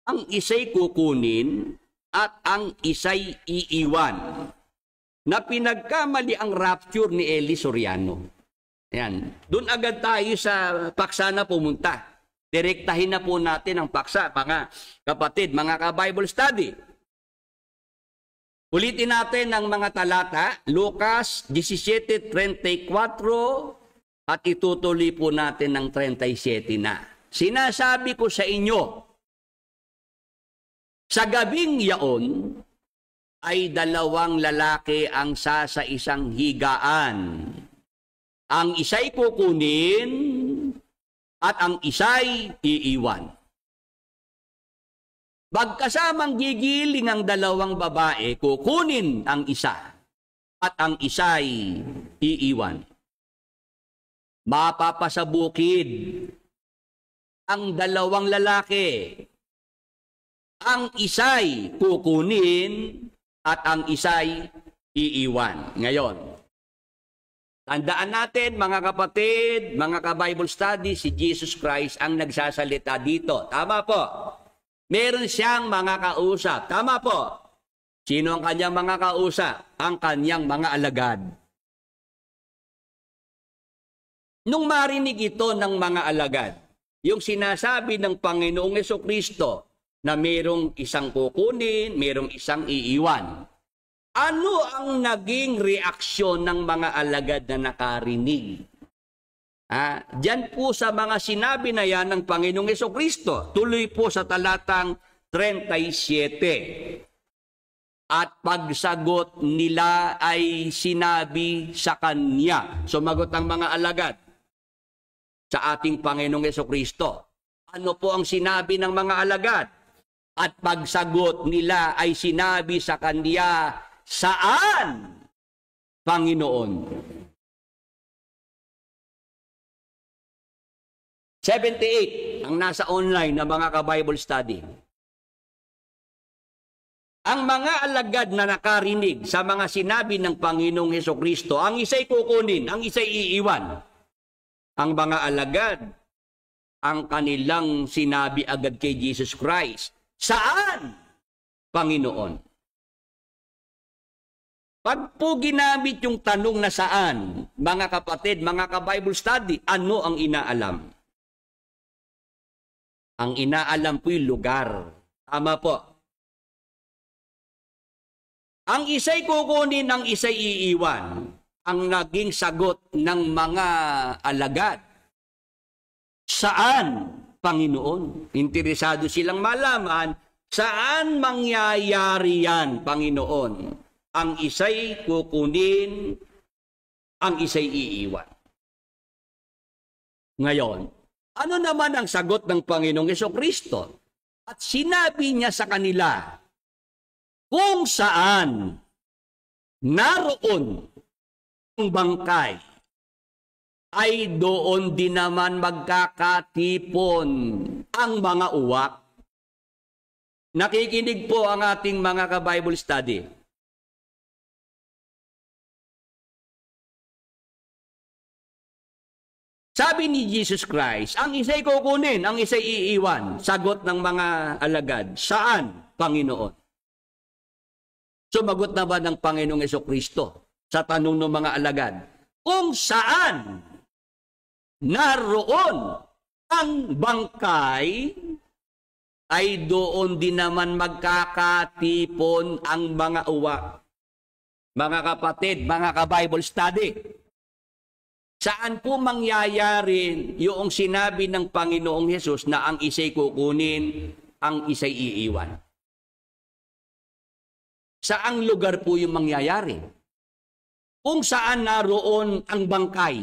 ang isa'y kukunin at ang isa'y iiwan na pinagkamali ang rapture ni Eli Soriano? Ayan. Doon agad tayo sa paksa na pumunta. Direktahin na po natin ang paksa, mga kapatid, mga ka-Bible study. Ulitin natin ang mga talata, Lucas 17:34 at itutuloy po natin ng 37 na. Sinasabi ko sa inyo, sa gabing yaon ay 2 lalaki ang sa isang higaan. Ang isa'y kukunin at ang isa'y iiwan. Magkasamang gigiling ang 2 babae, kukunin ang isa at ang isa'y iiwan. Mapapasabukid ang 2 lalaki. Ang isa'y kukunin at ang isa'y iiwan. Ngayon, tandaan natin, mga kapatid, mga ka-Bible study, si Jesus Christ ang nagsasalita dito. Tama po. Meron siyang mga kausap. Tama po. Sino ang kanyang mga kausap? Ang kanyang mga alagad. Nung marinig ito ng mga alagad, yung sinasabi ng Panginoong Jesucristo na merong isang kukunin, merong isang iiwan, ano ang naging reaksyon ng mga alagad na nakarinig? Diyan po sa mga sinabi na yan ng Panginoong Jesucristo. Tuloy po sa talatang 37. At pagsagot nila ay sinabi sa Kanya. Sumagot ang mga alagad sa ating Panginoong Jesucristo. Ano po ang sinabi ng mga alagad? At pagsagot nila ay sinabi sa Kanya, saan, Panginoon? 78, ang nasa online na mga ka-Bible study. Ang mga alagad na nakarinig sa mga sinabi ng Panginoong Hesukristo, ang isa'y kukunin, ang isa'y iiwan. Ang mga alagad, ang kanilang sinabi agad kay Jesus Christ, saan, Panginoon? Pag po ginamit yung tanong na saan, mga kapatid, mga ka-Bible study, ano ang inaalam? Ang inaalam po yung lugar. Tama po. Ang isa'y kukunin, ang isa'y iiwan. Ang naging sagot ng mga alagad. Saan, Panginoon? Interesado silang malaman, saan mangyayari yan, Panginoon? Ang isa'y kukunin, ang isa'y iiwan. Ngayon, ano naman ang sagot ng Panginoong Jesucristo? At sinabi niya sa kanila, kung saan naroon ang bangkay, ay doon din naman magkakatipon ang mga uwak. Nakikinig po ang ating mga ka-Bible study. Sabi ni Jesus Christ, ang isa'y kukunin, ang isa'y iiwan. Sagot ng mga alagad, saan, Panginoon? Sumagot na ba ng Panginoong Jesucristo sa tanong ng mga alagad? Kung saan naroon ang bangkay, ay doon din naman magkakatipon ang mga uwak. mga kapatid, mga ka-Bible study, saan po mangyayari yung sinabi ng Panginoong Hesus na ang isa'y kukunin, ang isa'y iiwan? Saang lugar po yung mangyayari? Kung saan naroon ang bangkay.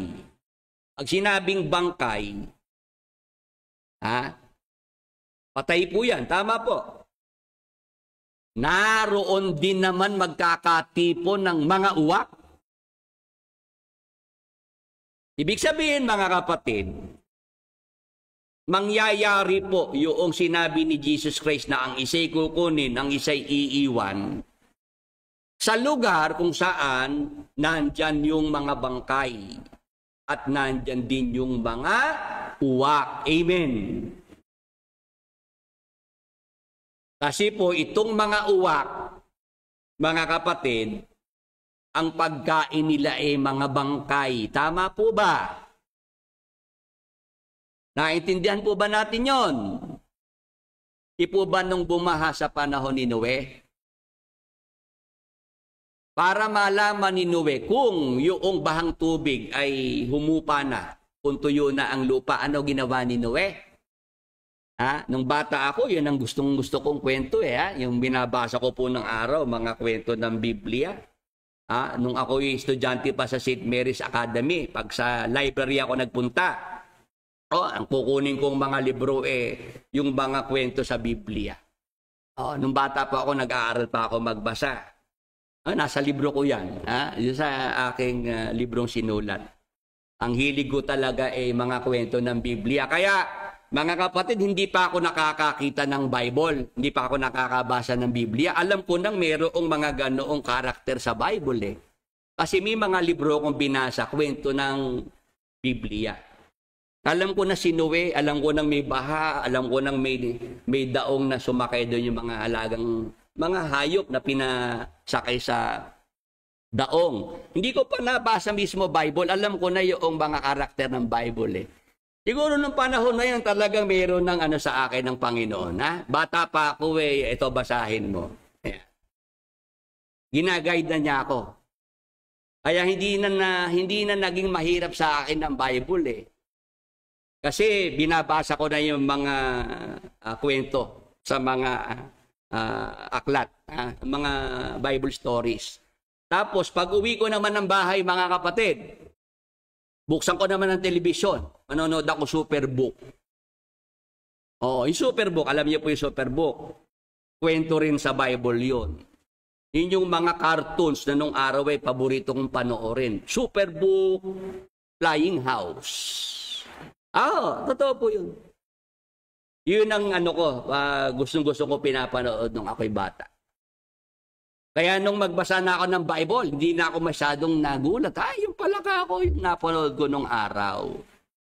Pag sinabing bangkay, patay po yan. Tama po. Naroon din naman magkakatipon ng mga uwak. Ibig sabihin, mga kapatid, mangyayari po yung sinabi ni Jesus Christ na ang isa'y kukunin, ang isa'y iiwan, sa lugar kung saan nandyan yung mga bangkay at nandyan din yung mga uwak. Amen. Kasi po itong mga uwak, mga kapatid, ang pagkain nila ay mga bangkay. Tama po ba? Naintindihan po ba natin yon? Di po ba nung bumaha sa panahon ni Noe? Para malaman ni Noe kung yung bahang tubig ay humupa na, kung tuyo na ang lupa, ano ginawa ni Noe? Nung bata ako, yun ang gustong-gusto kong kwento yung binabasa ko po ng araw, mga kwento ng Biblia. Nung ako yung estudyante pa sa St. Mary's Academy, pag sa library ako nagpunta, ang kukunin kong mga libro yung mga kwento sa Biblia. Nung bata pa ako, nag-aaral pa ako magbasa. Nasa libro ko yan. Yun sa aking librong sinulat. Ang hilig ko talaga mga kwento ng Biblia. Kaya, mga kapatid, hindi pa ako nakakakita ng Bible. Hindi pa ako nakakabasa ng Biblia. Alam ko nang mayroong mga ganoong karakter sa Bible Kasi may mga libro akong binasa, kwento ng Biblia. Alam ko na si Noe, alam ko nang may baha, alam ko nang may daong na sumakay doon yung mga alagang, mga hayop na pinasakay sa daong. Hindi ko pa nabasa mismo Bible, alam ko na yung mga karakter ng Bible Siguro nung panahon na yan, talagang mayroon ng sa akin ng Panginoon. Bata pa ako ito basahin mo. Ginaguide na niya ako. Kaya hindi na naging mahirap sa akin ng Bible Kasi binabasa ko na yung mga kwento sa mga aklat, mga Bible stories. Tapos pag uwi ko naman ng bahay, mga kapatid, buksan ko naman ng telebisyon. Manonood ako Superbook. Yung Superbook, alam niyo po yung Superbook. Kwento rin sa Bible yun. Yun yung mga cartoons na nung araw paborito kong panoorin. Superbook, Flying House. Totoo po yun. Yun ang gustong-gusto ko pinapanood nung ako'y bata. Kaya nung magbasa na ako ng Bible, hindi na ako masyadong nagulat. Yung pala ako yung napanood ko nung araw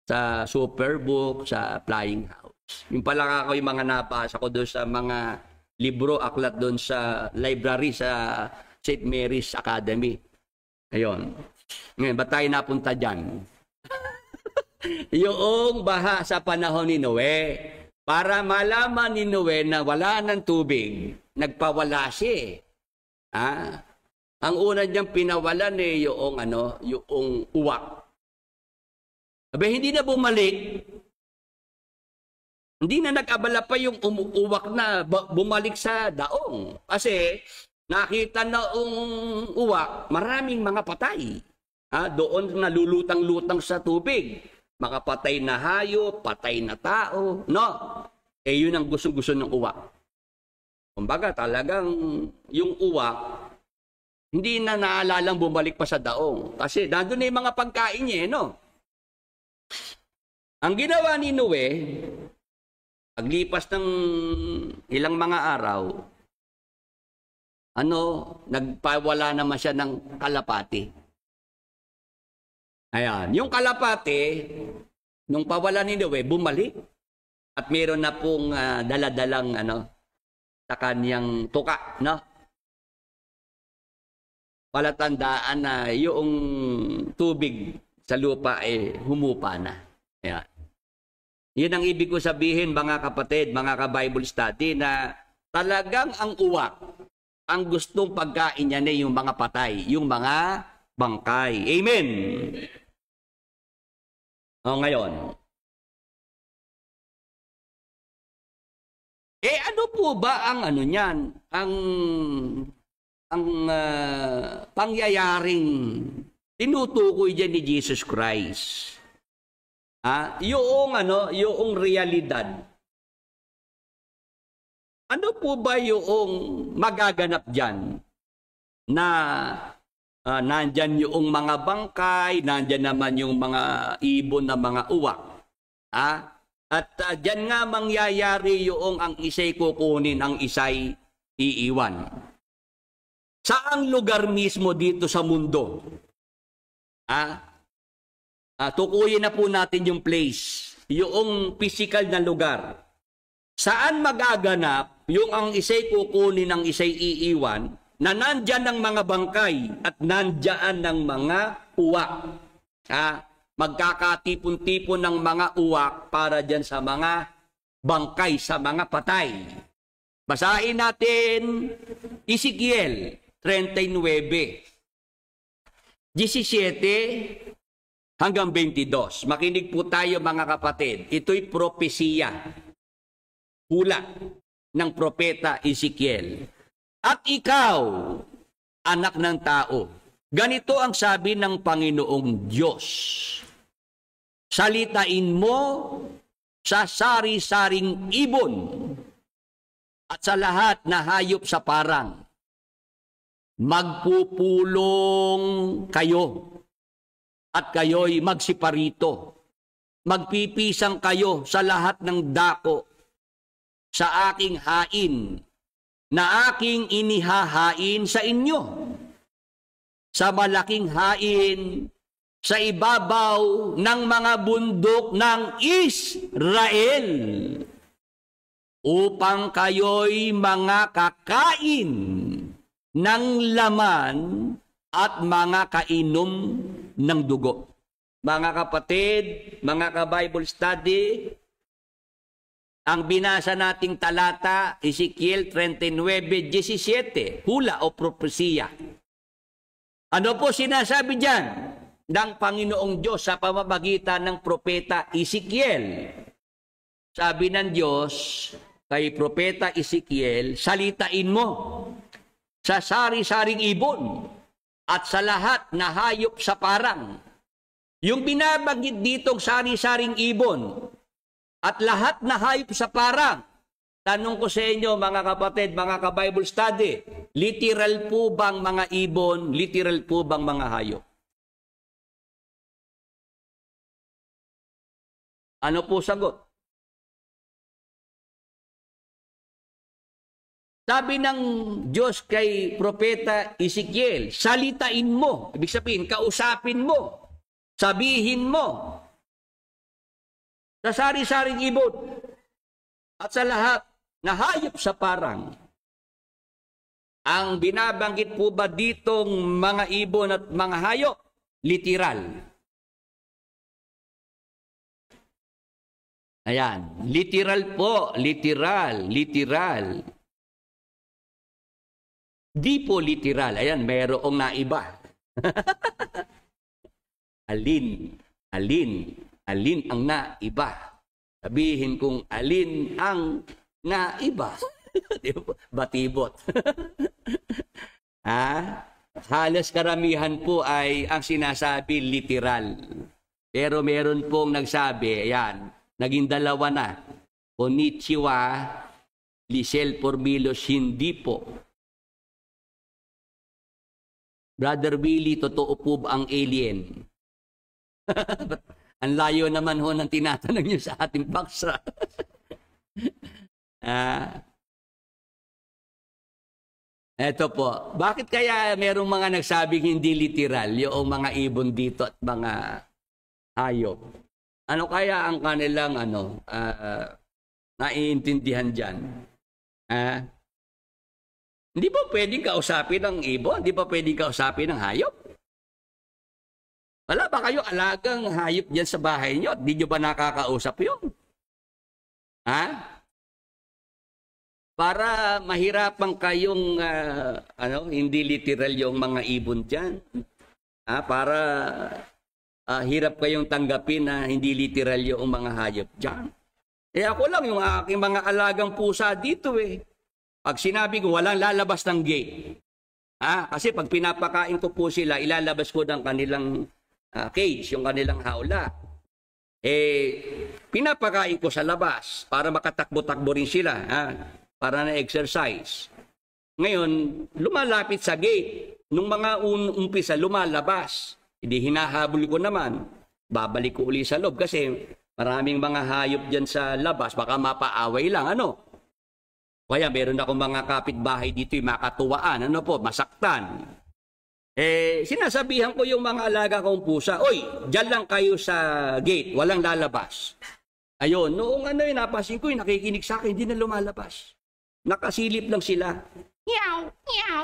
sa Superbook, sa Flying House. Yung pala ako yung mga nabasa ko doon sa mga libro, aklat doon sa library sa St. Mary's Academy. Ayun. Ngayon, ba't tayo napunta dyan? Yung baha sa panahon ni Noe. Para malaman ni Noe na wala ng tubig, nagpawala siya Ang una niyang pinawalan yung uwak. Hindi na bumalik. Hindi na nag-abala pa yung uwak na bumalik sa daong. Kasi nakita na uwak, maraming mga patay. Doon nalulutang-lutang sa tubig. Mga patay na hayop, patay na tao. No? Yun ang gusto-gusto ng uwak. Kumbaga talagang yung uwak, hindi na naalalang bumalik pa sa daong. Kasi nandun na yung mga pagkain niya, no? Ang ginawa ni Noe, paglipas ng ilang mga araw, nagpawala naman siya ng kalapati. Ayan, yung kalapati, nung pawala ni Noe, bumalik. At meron na pong daladalang sa kanyang tuka, no? Palatandaan na yung tubig sa lupa humupa na. Ayan. Yun ang ibig ko sabihin, mga kapatid, mga ka-Bible study, na talagang ang uwak ang gustong pagkain niya yung mga patay, yung mga bangkay. Amen. O ngayon, ano po ba ang ano niyan? Ang pangyayaring tinutukoy diyan ni Jesus Christ. Yung realidad. Ano po ba yung magaganap diyan na nandyan yung mga bangkay, nandyan naman yung mga ibon na mga uwak. At dyan nga mangyayari yung ang isa'y kukunin, ang isa'y iiwan. Saang lugar mismo dito sa mundo? Tukuyin na po natin yung place, yung physical na lugar. Saan magaganap yung ang isa'y kukunin, ang isa'y iiwan, na nandyan ng mga bangkay at nandyan ng mga uwak. Magkakatipon-tipon ng mga uwak para dyan sa mga bangkay, sa mga patay. Basahin natin Ezekiel 39, 17 hanggang 22. Makinig po tayo mga kapatid. Ito'y propesiya, hula ng propeta Ezekiel. At ikaw, anak ng tao, ganito ang sabi ng Panginoong Diyos. Salitain mo sa sari-saring ibon at sa lahat na hayop sa parang. Magpupulong kayo at kayo'y magsiparito. Magpipisang kayo sa lahat ng dako sa aking hain na aking inihahain sa inyo. Sa malaking hain, sa ibabaw ng mga bundok ng Israel, upang kayo'y mga kakain ng laman at mga kainom ng dugo. Mga kapatid, mga ka-Bible study, ang binasa nating talata, Ezekiel 39:17, hula o propesiya. Ano po sinasabi diyan ng Panginoong Diyos sa pamamagitan ng propeta Ezekiel? Sabi ng Diyos kay propeta Ezekiel, salitain mo sa sari-saring ibon at sa lahat na hayop sa parang. Yung binabanggit ditong sari-saring ibon at lahat na hayop sa parang, tanong ko sa inyo mga kapatid, mga ka-Bible study, literal po bang mga ibon, literal po bang mga hayop? Ano po sagot? Sabi ng Diyos kay propeta Ezekiel, salitain mo, ibig sabihin, kausapin mo, sabihin mo, sa sari-saring ibon at sa lahat na hayop sa parang. Ang binabanggit po ba ditong mga ibon at mga hayop? Literal. Ayan, literal po, literal. Di po literal. Ayan, mayroong naiba. Alin ang naiba? Sabihin kong alin ang naiba. Batibot. Halos karamihan po ay ang sinasabi literal. Pero meron pong nagsabi, ayan, naging dalawa na. Konnichiwa, Lisel Pormilos, hindi po. Brother Willie, totoo po ba ang alien? Ang layo naman ho ng tinatanong niyo sa ating paksa. Eto po, bakit kaya merong mga nagsabing hindi literal yung mga ibon dito at mga hayop? Ano kaya ang kanilang naiintindihan dyan? Hindi pa pwedeng kausapin ng ibon? Hindi pa pwedeng kausapin ng hayop? Wala ba kayo alagang hayop dyan sa bahay nyo? Di nyo ba nakakausap yun? para mahirapan kayong hindi literal yung mga ibon diyan. Para hirap kayong tanggapin na hindi literal yung mga hayop diyan. Ako lang yung aking mga alagang pusa dito eh. Pag sinabi ko walang lalabas ng gate. Kasi pag pinapakain ko po sila, ilalabas ko ng kanilang cage, yung kanilang haula. Pinapakain ko sa labas para makatakbo-takbo rin sila, para na-exercise. Ngayon, lumalapit sa gate. Nung mga umpisa, lumalabas. Hindi hinahabol ko naman. Babalik ko uli sa loob kasi maraming mga hayop dyan sa labas, baka mapaaway lang, Kaya meron akong mga kapitbahay dito yung makatuwaan, masaktan. Sinasabihan ko yung mga alaga kong pusa, oy, dyan lang kayo sa gate, walang lalabas. Ayun, noong napasin ko, nakikinig sa akin, hindi na lumalabas. Nakasilip lang sila. Meow, meow.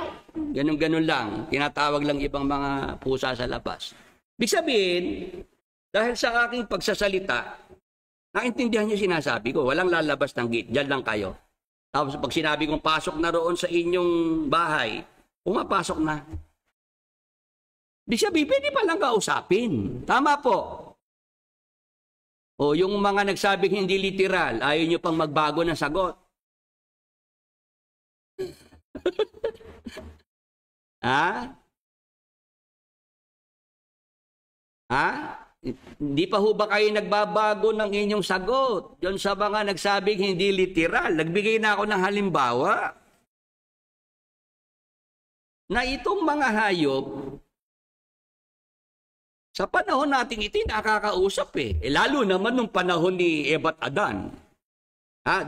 Ganun-ganun lang. Tinatawag lang ibang mga pusa sa labas. Ibig sabihin, dahil sa aking pagsasalita, naintindihan niyo sinasabi ko, walang lalabas ng gate, dyan lang kayo. Tapos pag sinabi kong pasok na roon sa inyong bahay, pumapasok na. Di sabi, pwede pa lang kausapin. Tama po. O yung mga nagsabing hindi literal, ayaw nyo pang magbago ng sagot. Hindi pa ho ba kayo nagbabago ng inyong sagot? Diyan sa mga nagsabing hindi literal. Nagbigay na ako ng halimbawa na itong mga hayop, sa panahon natin ito, nakakausap lalo naman nung panahon ni Eva at Adan.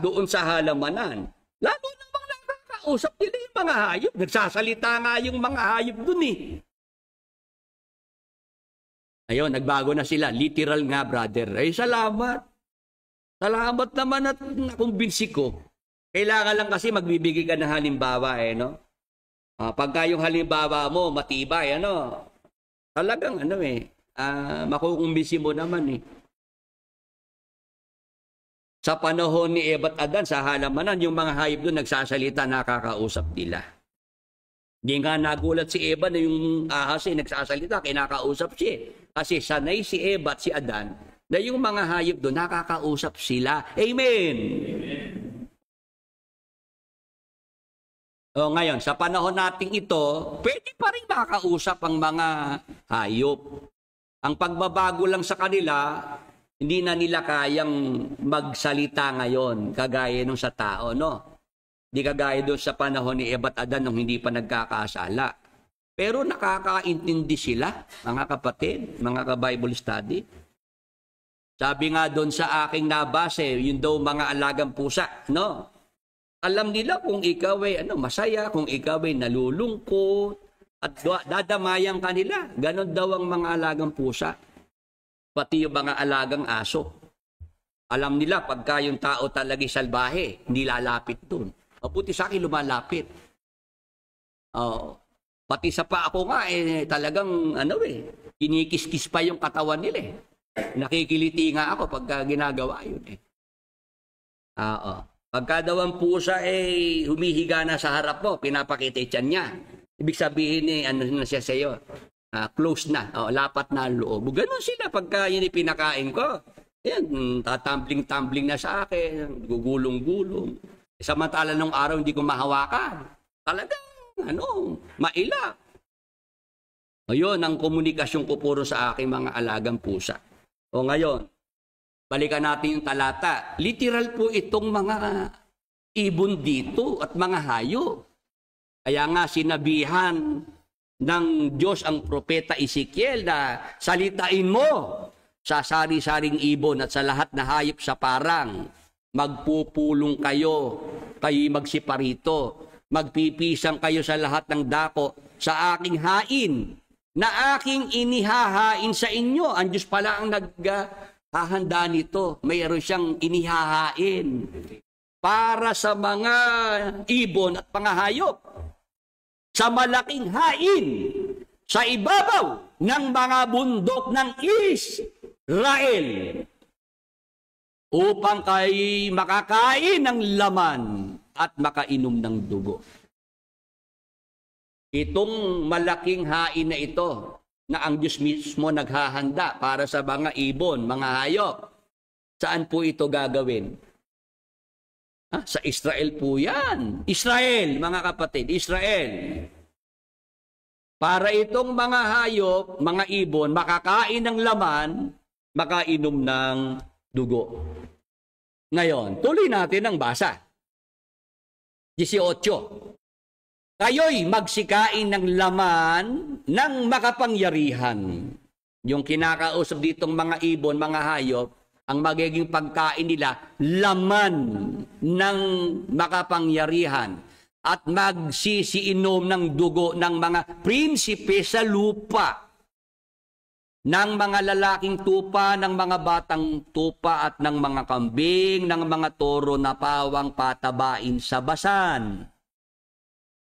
Doon sa halamanan. Lalo namang nakakausap nila yung mga hayop. Nagsasalita nga yung mga hayop dun Ayun, nagbago na sila. Literal nga, brother. Ay, salamat. Salamat naman at nakumbinsi ko. Kailangan lang kasi magbibigay ka ng halimbawa, pagka yung halimbawa mo, matibay, talagang, makukumbinsi mo naman, Sa panahon ni Eva at Adan, sa halamanan, yung mga hayop doon nagsasalita, nakakausap nila. Hindi nga nagulat si Eva na yung ahas nagsasalita, kinakausap siya. Kasi sanay si Eva at si Adan na yung mga hayop doon nakakausap sila. Amen! O ngayon, sa panahon nating ito, pwede pa rin makakausap ang mga hayop. Ang pagbabago lang sa kanila, hindi na nila kayang magsalita ngayon, kagaya nung sa tao, Hindi kagaya doon sa panahon ni Eva at Adan nung hindi pa nagkakasala. Pero nakakaintindi sila, mga kapatid, mga ka-Bible study. Sabi nga doon sa aking nabase, yun daw mga alagang pusa, Alam nila kung ikaw ay masaya, kung ikaw ay nalulungkot, at dadamayan ka nila. Ganon daw ang mga alagang pusa. Pati yung mga alagang aso. Alam nila pagka yung tao talaga'y salbahe, hindi lalapit doon. Mabuti sa akin lumalapit. Pati sa pa ako nga, talagang, kinikis-kis pa yung katawan nila, Nakikiliti nga ako pagka ginagawa yun, Pagka daw ang pusa, humihiga na sa harap mo, pinapakita yung tiyan niya. Ibig sabihin, na siya sa'yo? Close na, lapat na ang loob. Ganon sila pagka yun pinakain ko. Yan, tatambling-tambling na sa akin, gugulong-gulong. Samantala nung araw, hindi ko mahawakan. Talagang, maila. Ayun, ang komunikasyon ko puro sa aking mga alagang pusa. O ngayon, balikan natin yung talata. Literal po itong mga ibon dito at mga hayop. Kaya nga sinabihan ng Diyos ang propeta Ezekiel na salitain mo sa sari-saring ibon at sa lahat na hayop sa parang. Magpupulong kayo, kayo'y magsiparito. Magpipisang kayo sa lahat ng dako sa aking hain na aking inihahain sa inyo. Ang Diyos pala ang naghahanda nito. Mayroon siyang inihahain para sa mga ibon at mga hayop. Sa malaking hain sa ibabaw ng mga bundok ng Israel upang kayo makakain ng laman at makainom ng dugo. Itong malaking hain na ito, na ang Diyos mismo naghahanda para sa mga ibon, mga hayop, saan po ito gagawin? Sa Israel po yan. Israel, mga kapatid, Israel. Para itong mga hayop, mga ibon, makakain ng laman, makainom ng dugo. Ngayon, tuloy natin ang basa. 18. Kayo'y magsikain ng laman ng makapangyarihan. Yung kinakausap ditong mga ibon, mga hayop, ang magiging pagkain nila, laman ng makapangyarihan. At magsisiinom ng dugo ng mga prinsipe sa lupa, ng mga lalaking tupa, ng mga batang tupa, at ng mga kambing, ng mga toro na pawang patabain sa basan.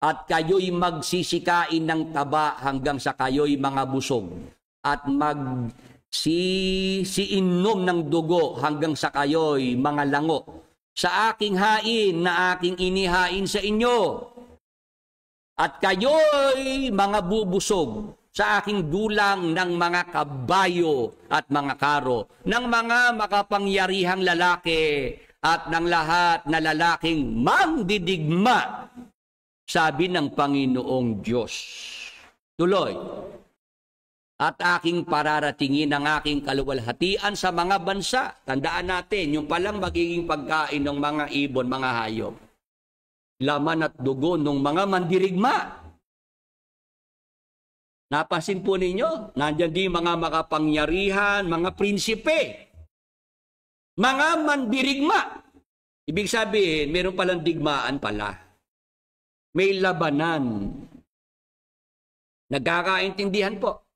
At kayo'y magsisikain ng taba hanggang sa kayo'y mga busog, at magsisiinom ng dugo hanggang sa kayo'y mga lango, sa aking hain na aking inihain sa inyo. At kayo'y mga bubusog sa aking dulang ng mga kabayo at mga karo, ng mga makapangyarihang lalaki at ng lahat na lalaking mangdidigma, sabi ng Panginoong Diyos. Tuloy. At aking pararatingin ang aking kaluwalhatian sa mga bansa. Tandaan natin, yung palang magiging pagkain ng mga ibon, mga hayop. Laman at dugo ng mga mandirigma. Napasin po ninyo, nandyan din mga makapangyarihan, mga prinsipe, mga mandirigma. Ibig sabihin, meron palang digmaan pala. May labanan. Nagkakaintindihan po.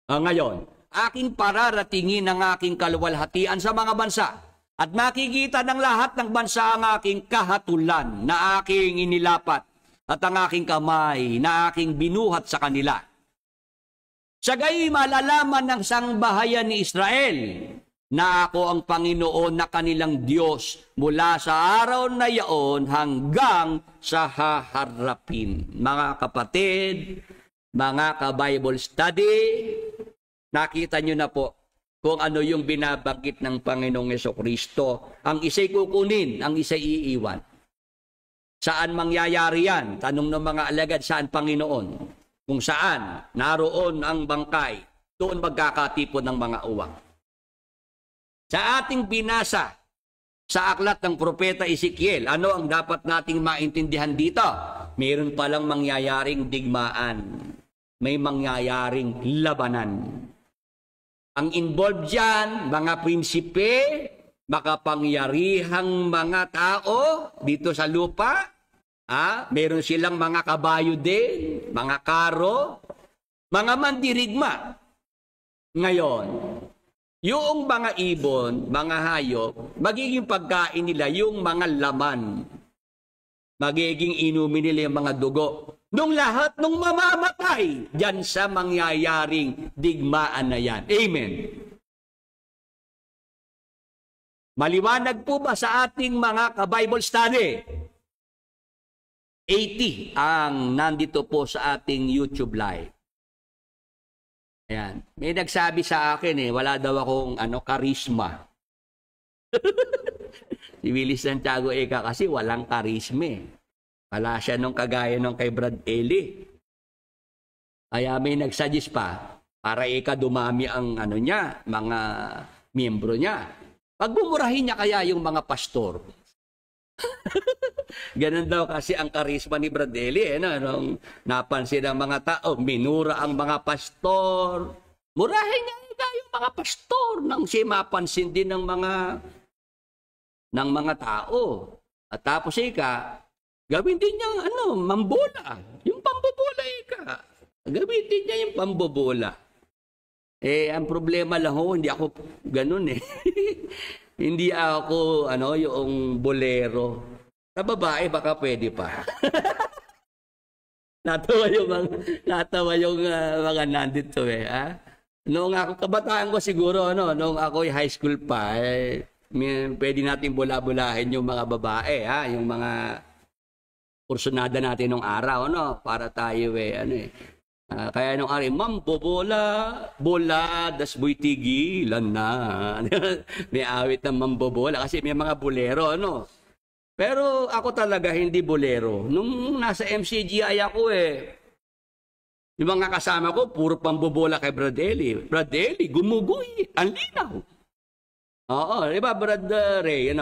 Ngayon, aking pararatingin ang aking kaluwalhatian sa mga bansa, at makikita ng lahat ng bansa ang aking kahatulan na aking inilapat, at ang aking kamay na aking binuhat sa kanila. Sagay malalaman ng sangbahayan ni Israel na ako ang Panginoon na kanilang Diyos mula sa araw na yaon hanggang sa haharapin. Mga kapatid, mga ka-Bible study, nakita nyo na po kung ano yung binabanggit ng Panginoong Jesucristo. Ang isa'y kukunin, ang isa'y iiwan. Saan mangyayari yan? Tanong ng mga alagad, saan Panginoon? Kung saan, naroon ang bangkay, doon magkakatipon ng mga uwang. Sa ating binasa sa aklat ng propeta Ezekiel, ano ang dapat nating maintindihan dito? Mayroon palang mangyayaring digmaan. May mangyayaring labanan. Ang involved dyan, mga prinsipe, makapangyarihang mga tao dito sa lupa. Meron silang mga kabayo din, mga karo, mga mandirigma. Ngayon, yung mga ibon, mga hayop, magiging pagkain nila yung mga laman. Magiging inumin nila yung mga dugo. Nung lahat nung mamamatay, dyan sa mangyayaring digmaan na yan. Amen. Maliwanag po ba sa ating mga ka-Bible study? 80 ang nandito po sa ating YouTube live. Ayan. May nagsabi sa akin wala daw akong karisma. Si Willie Santiago Eka kasi walang karisma. Wala siya nung kagaya nung kay Brad Eli. Kaya may nagsuggest pa para dumami ang niya, mga miyembro niya. Pagbumurahin niya kaya yung mga pastor. Ganun daw kasi ang karisma ni Brad Eli. Nung napansin ng mga tao, minura ang mga pastor. Murahin niya yung mga pastor nang siya mapansin din ng mga tao. At tapos gawin din niya mambola. Yung pambobola gamitin niya yung pambobola. Ang problema lang hindi ako ganun Hindi ako yung bolero. Sa babae baka pwede pa. Natawa yung mga nandito Noong ako kabataan ko siguro noong ako high school pa Pwede natin bula-bulahin yung mga babae, ha? Yung mga kursunada natin nung araw, no? Para tayo, kaya nung araw, ma'am, bola, das boy tigilan na. May awit ng mambobola kasi may mga bolero, no? Pero ako talaga hindi bolero. Nung nasa MCGI ako, yung mga kasama ko, puro pambobola kay Brad Eli. Brad Eli, gumuguy, ang linaw. Oo, di ba, Brad Ray,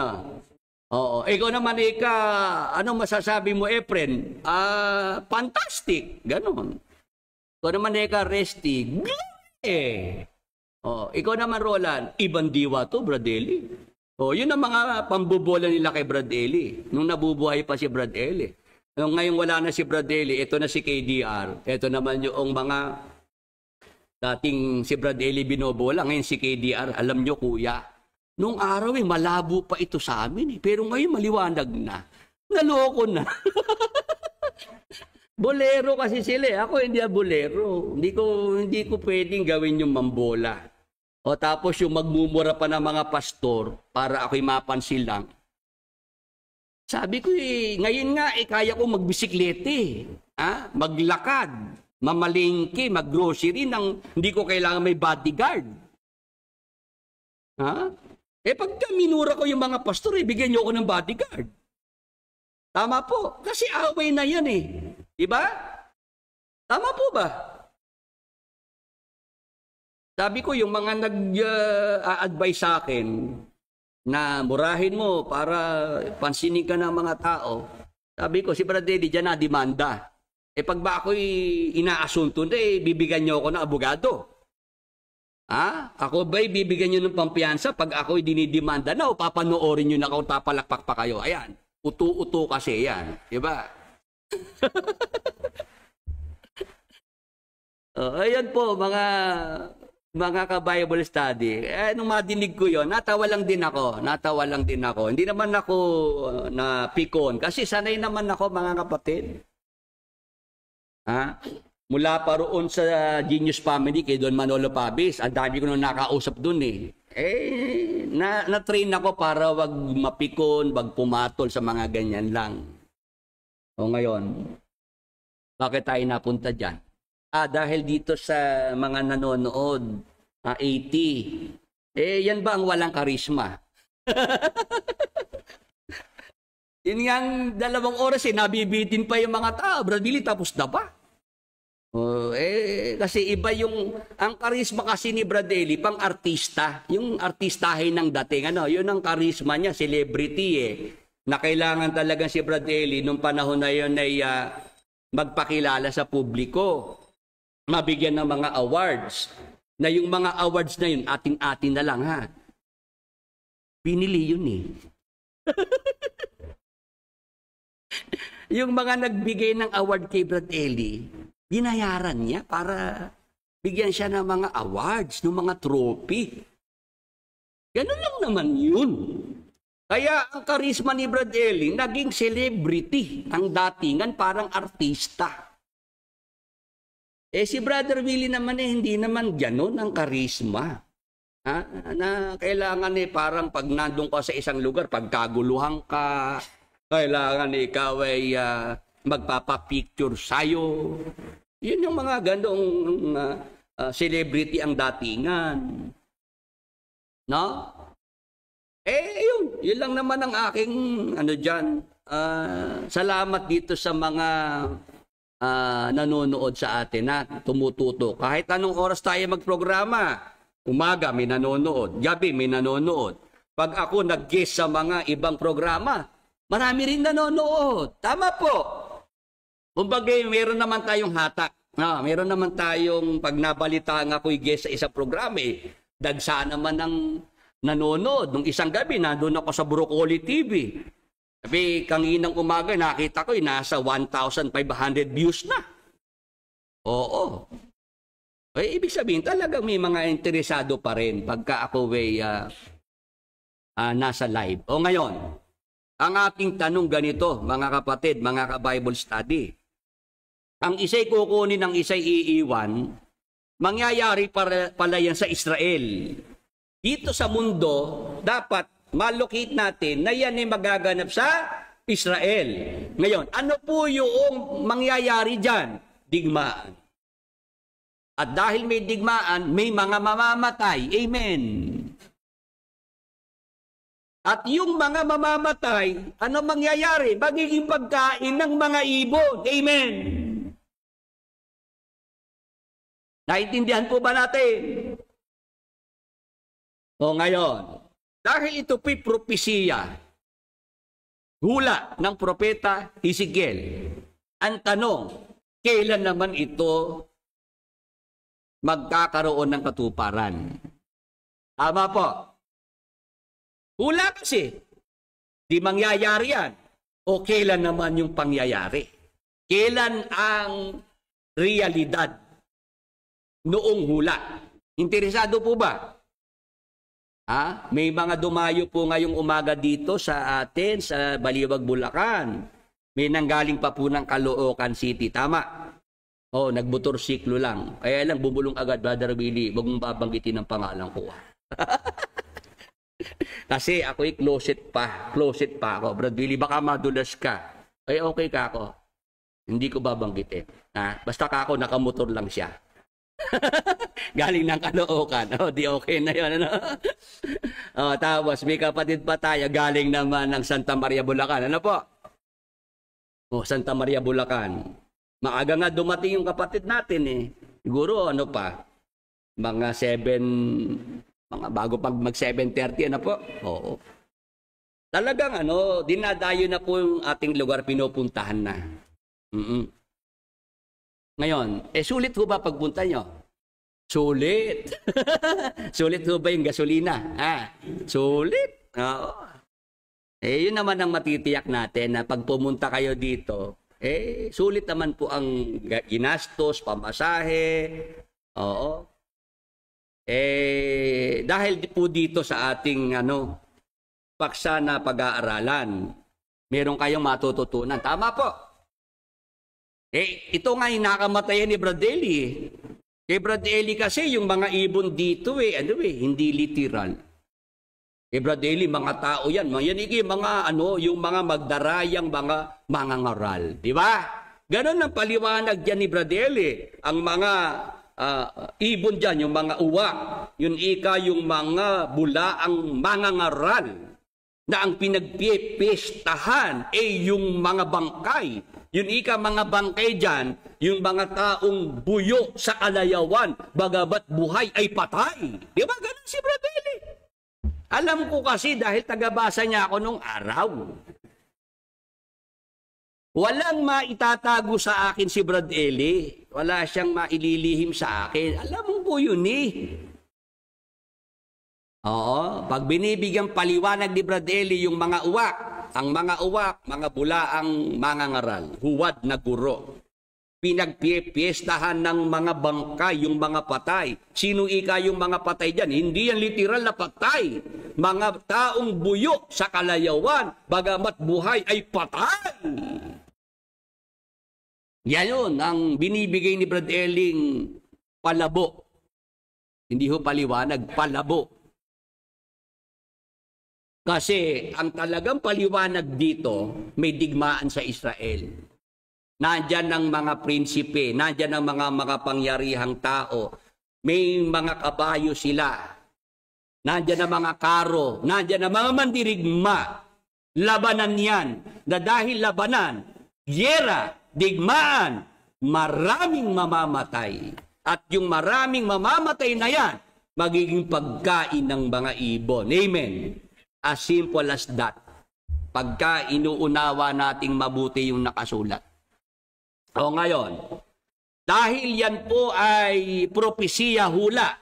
Oo, ikaw naman, anong masasabi mo, Efren? Fantastic, ganon. Ikaw naman, Resty, ikaw naman, Roland, ibang diwa to, Brad Eli. Yun ang mga pambobola nila kay Brad Eli, nung nabubuhay pa si Brad Eli. Ngayon wala na si Brad Eli, ito na si KDR. Ito naman yung mga dating si Brad Eli binobola, ngayon si KDR, alam nyo kuya, nung araw malabo pa ito sa amin pero ngayon maliwanag na. Naloko na. Bolero kasi sila. Ako hindi bolero. Hindi ko pwedeng gawin yung mambola. O tapos yung magmumura pa ng mga pastor para ako'y mapansin lang. Sabi ko ngayon nga kaya ko magbisiklete, maglakad, mamalengke, maggrocery nang hindi ko kailangan may bodyguard. Pagka minura ko yung mga pastor, bigyan niyo ako ng bodyguard. Tama po, kasi away na yan Diba? Tama po ba? Sabi ko, yung mga nag-a-advise sa akin, na murahin mo para pansinin ka ng mga tao. Sabi ko, si Brad Eddie dyan na demanda. Pag ba ako'y inaasunto, bibigyan niyo ako ng abogado. Ako ba'y bibigyan niyo ng pampiyansa pag ako'y dinidemanda na o papanoorin niyo na ako, tapalakpak pa kayo. Ayan, uto-uto kasi yan. Diba? Ayan po, mga ka-Bible study, nung madinig ko yon, natawa lang din ako. Hindi naman ako na pikon. Kasi sanay naman ako, mga kapatid. Mula pa roon sa Genius Family, kay Don Manolo Pabis, ang dami ko nung nakausap dun na-train ako para wag mapikon, wag pumatol sa mga ganyan lang. O ngayon, bakit tayo napunta dyan? Dahil dito sa mga nanonood, 80. Yan ba ang walang karisma? Yun nga, 2 oras nabibitin pa yung mga tao. Brad Billy, tapos na ba? Kasi iba ang karisma kasi ni Brad Eli, pang artista. Yung artistahin ng dating, yun ang karisma niya, celebrity na kailangan talaga si Brad Eli nung panahon na yun ay magpakilala sa publiko. Mabigyan ng mga awards. Na yung mga awards na yun, atin-atin na lang Pinili yun Yung mga nagbigay ng award kay Brad Eli, binayaran niya para bigyan siya ng mga awards, ng mga trophy. Ganun lang naman yun. Kaya ang karisma ni Brad Eli, naging celebrity. Ang datingan parang artista. Si Brother Willie naman hindi naman gano'n ang karisma. Na kailangan parang pag nandun ka sa isang lugar, pagkaguluhan ka, kailangan ikaw ay magpapapicture sa'yo. Yun yung mga gano'ng celebrity ang datingan. No? Yun lang naman ang aking dyan. Salamat dito sa mga nanonood sa atin na tumututo. Kahit anong oras tayo magprograma, umaga may nanonood, gabi may nanonood. Pag ako nag-guest sa mga ibang programa, marami rin nanonood. Tama po. Kumbaga, meron naman tayong hatak. Meron naman tayong pag nabalitaan ako'y guest sa isang programa, dagsa naman ng nanonood. Nung isang gabi, nandun ako sa Broccoli TV. Sabi, kanginang umaga, nakita ko, nasa 1,500 views na. Oo. Ibig sabihin, talagang may mga interesado pa rin pagka ako nasa live. Ngayon, ang ating tanong ganito, mga kapatid, mga ka-Bible study. Ang isa'y kukunin, ang isa'y iiwan, mangyayari pala yan sa Israel. Dito sa mundo, dapat malocate natin na yan ay magaganap sa Israel. Ngayon, ano po yung mangyayari dyan? Digmaan. At dahil may digmaan, may mga mamamatay. Amen. At yung mga mamamatay, ano mangyayari? Magiging pagkain ng mga ibon. Amen. Naintindihan po ba natin? O ngayon, dahil ito po'y propesiya, hula ng propeta Ezekiel, ang tanong, kailan naman ito magkakaroon ng katuparan? Tama po. Hula kasi. Di mangyayari yan. O kailan naman yung pangyayari? Kailan ang realidad noong hula? Interesado po ba? May mga dumayo po ngayong umaga dito sa atin, sa Baliwag, Bulacan. May nanggaling pa po ng Caloocan City. Tama? Nagmotorsiklo lang. Kaya lang, bubulong agad, Brother Willie. Huwag mong babanggitin ang pangalan ko. Kasi ako'y closet pa ako. Brother Willie, baka madulas ka. Okay ka ako. Hindi ko babanggitin. Basta ka ako, nakamotor lang siya. Galing ng Caloocan. Di okay na yun. Tapos may kapatid pa tayo, galing naman ng Santa Maria, Bulacan. Ano po? Santa Maria, Bulacan. Maaga nga dumating yung kapatid natin eh. Siguro mga 7, bago pag mag 7:30 po. Oo. Talagang dinadayo na po yung ating lugar, pinupuntahan na. Ngayon, sulit ho ba pagpunta nyo? Sulit. Sulit ho ba yung gasolina? Sulit. Oo. Yun naman ang matitiyak natin na pag pumunta kayo dito, sulit naman po ang ginastos, pamasahe. Oo. Dahil po dito sa ating paksa na pag-aaralan, meron kayong matututunan. Tama po. Ito nga yung nakamatayan ni Brad Eli. Kay Brad Eli kasi yung mga ibon dito hindi literal. Kay Brad Eli, mga tao yan. Yung mga magdarayang mga mangangaral. Di ba? Ganon ang paliwanag dyan ni Brad Eli. Ang mga ibon dyan, yung mga uwak, yung mga bulaang mangangaral na ang pinagpipistahan yung mga bangkay. Yung mga bangkay dyan, yung mga taong buyo sa kalayawan, bagabat buhay ay patay. Di ba? Ganon si Brad Eli. Alam ko kasi dahil tagabasa niya ako nung araw. Walang maitatago sa akin si Brad Eli. Wala siyang maililihim sa akin. Alam mo po yun Oo, pag binibigyan paliwanag ni Brad Eli yung mga uwak, ang mga uwak, mga bulaang mangangaral, huwad na guro. Pinagpiestahan ng mga bangkay, yung mga patay. Sino yung mga patay dyan? Hindi yan literal na patay. Mga taong buyo sa kalayawan, bagamat buhay ay patay. Yan yun, ang binibigay ni Brad Eling palabo. Hindi ho paliwanag, palabo. Kasi ang talagang paliwanag dito, may digmaan sa Israel. Nandyan ang mga prinsipe, nandyan ang mga makapangyarihang tao. May mga kabayo sila. Nandyan ang mga karo, nandyan ang mga mandirigma. Labanan yan. Na dahil labanan, gyera, digmaan, maraming mamamatay. At yung maraming mamamatay na yan, magiging pagkain ng mga ibon. Amen. As simple as that. Pagka inuunawa nating mabuti yung nakasulat. Ngayon, dahil yan po ay propesiya hula,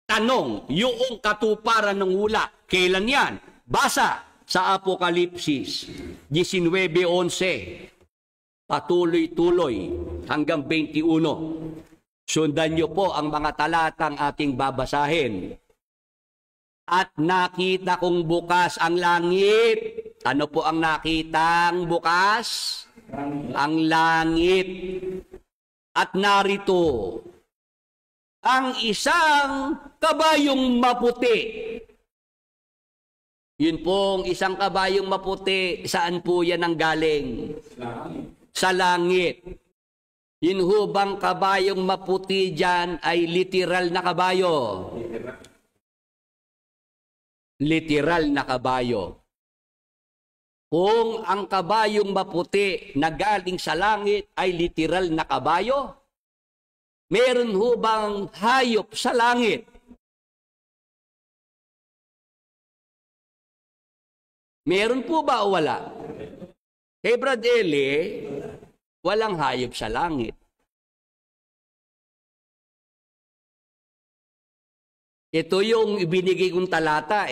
tanong, yung katuparan ng hula, kailan yan? Basa sa Apokalipsis 19:11. Patuloy-tuloy hanggang 21. Sundan niyo po ang mga talatang ating babasahin. At nakita kong bukas ang langit. Ano po ang nakitang bukas? Ang langit. At narito ang isang kabayong maputi. Yun pong isang kabayong maputi, saan po yan ang galing? Sa langit. Yun ho bang kabayong maputi dyan ay literal na kabayo? Literal na kabayo. Kung ang kabayong maputi na galing sa langit ay literal na kabayo, meron ho bang hayop sa langit? Meron po ba o wala? Kay Brad Eli, walang hayop sa langit. Ito yung ibinigay kong talata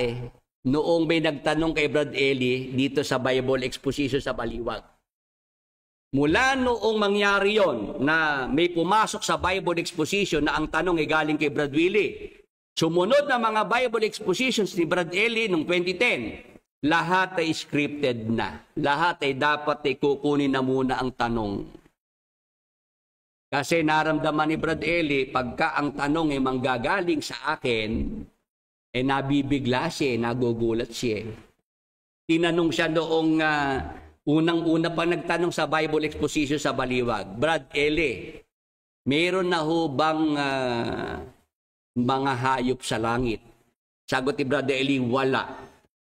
noong may nagtanong kay Brad Eli dito sa Bible Exposition sa Baliwag. Mula noong mangyari yon na may pumasok sa Bible Exposition na ang tanong ay galing kay Brad Willie. Sumunod na mga Bible Expositions ni Brad Eli noong 2010, lahat ay scripted na. Lahat ay dapat ay kukunin na muna ang tanong. Kasi naramdaman ni Brad Eli, pagka ang tanong ay manggagaling sa akin, nabibigla siya, nagugulat siya. Tinanong siya noong unang-una pa nagtanong sa Bible Exposition sa Baliwag, Brad Eli, meron na ho bang mga hayop sa langit? Sagot ni Brad Eli, wala.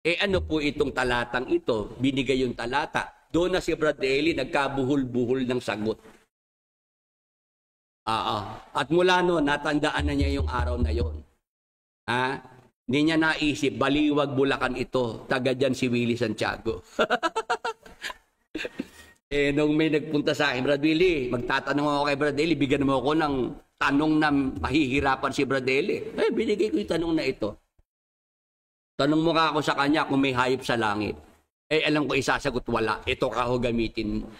Ano po itong talatang ito? Binigay yung talata. Doon na si Brad Eli nagkabuhol-buhol ng sagot. At mula noon, natandaan na niya yung araw na yon. Hindi niya naisip, Baliwag, Bulacan ito. Taga dyan si Willie Santiago. Nung may nagpunta sa akin, Brad Willie, magtatanong ako kay Brad Eli, bigyan mo ako ng tanong na mahihirapan si Brad Eli. Binigay ko yung tanong na ito. Tanong mo ka ako sa kanya kung may hayop sa langit. Alam ko isasagot, wala. Ito ka ho gamitin mo.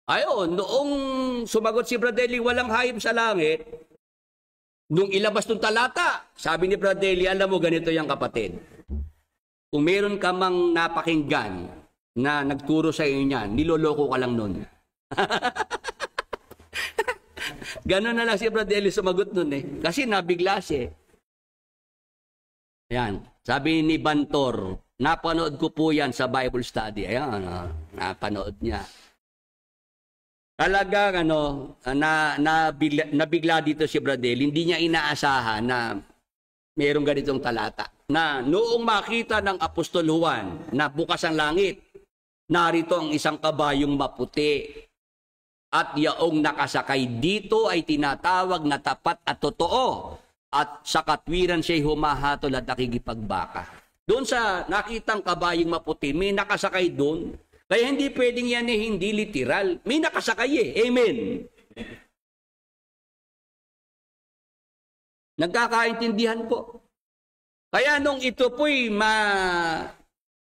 Ayun, noong sumagot si Brad Eli, walang hayop sa langit, nung ilabas ng talata, sabi ni Brad Eli, alam mo, ganito yung kapatid. Kung meron ka mang napakinggan na nagturo sa iyo niyan, niloloko ka lang nun. Ganon na lang si Brad Eli sumagot nun Kasi nabigla siya. Ayan. Sabi ni Bantor, napanood ko po yan sa Bible study. Ayan, napanood niya. Talagang nabigla dito si Brad Eli. Hindi niya inaasahan na mayroong ganitong talata. Na noong makita ng Apostol Juan na bukas ang langit, narito ang isang kabayong maputi. At yaong nakasakay dito ay tinatawag na tapat at totoo. At sa katwiran siya'y humahatol at nakikipagbaka. Doon sa nakitang kabayong maputi, may nakasakay doon. Kaya hindi pwedeng yan hindi literal. May nakasakay Amen. Nagkakaintindihan po. Kaya nung ito po'y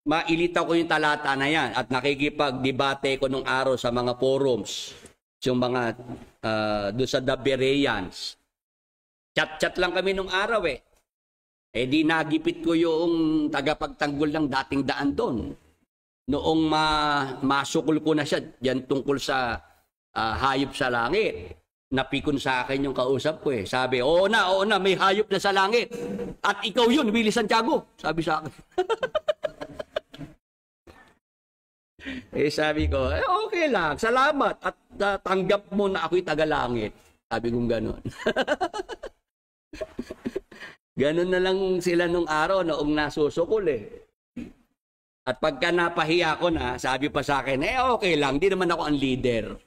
mailitaw ko yung talata na yan at nakikipag-debate ko nung araw sa mga forums, yung mga doon sa The Bereans. Chat-chat lang kami nung araw di nagipit ko yung tagapagtanggol ng dating daan doon. Noong masukol ko na siya diyan tungkol sa hayop sa langit. Napikon sa akin yung kausap ko Sabi, oo na, may hayop na sa langit. At ikaw yun, Willie Santiago. Sabi sa akin. Sabi ko, okay lang, salamat. At tanggap mo na ako'y taga-langit. Sabi kong gano'n. Ganon na lang sila nung araw noong nasusukol At pagka napahiya ko na, sabi pa sa akin, okay lang, di naman ako ang leader.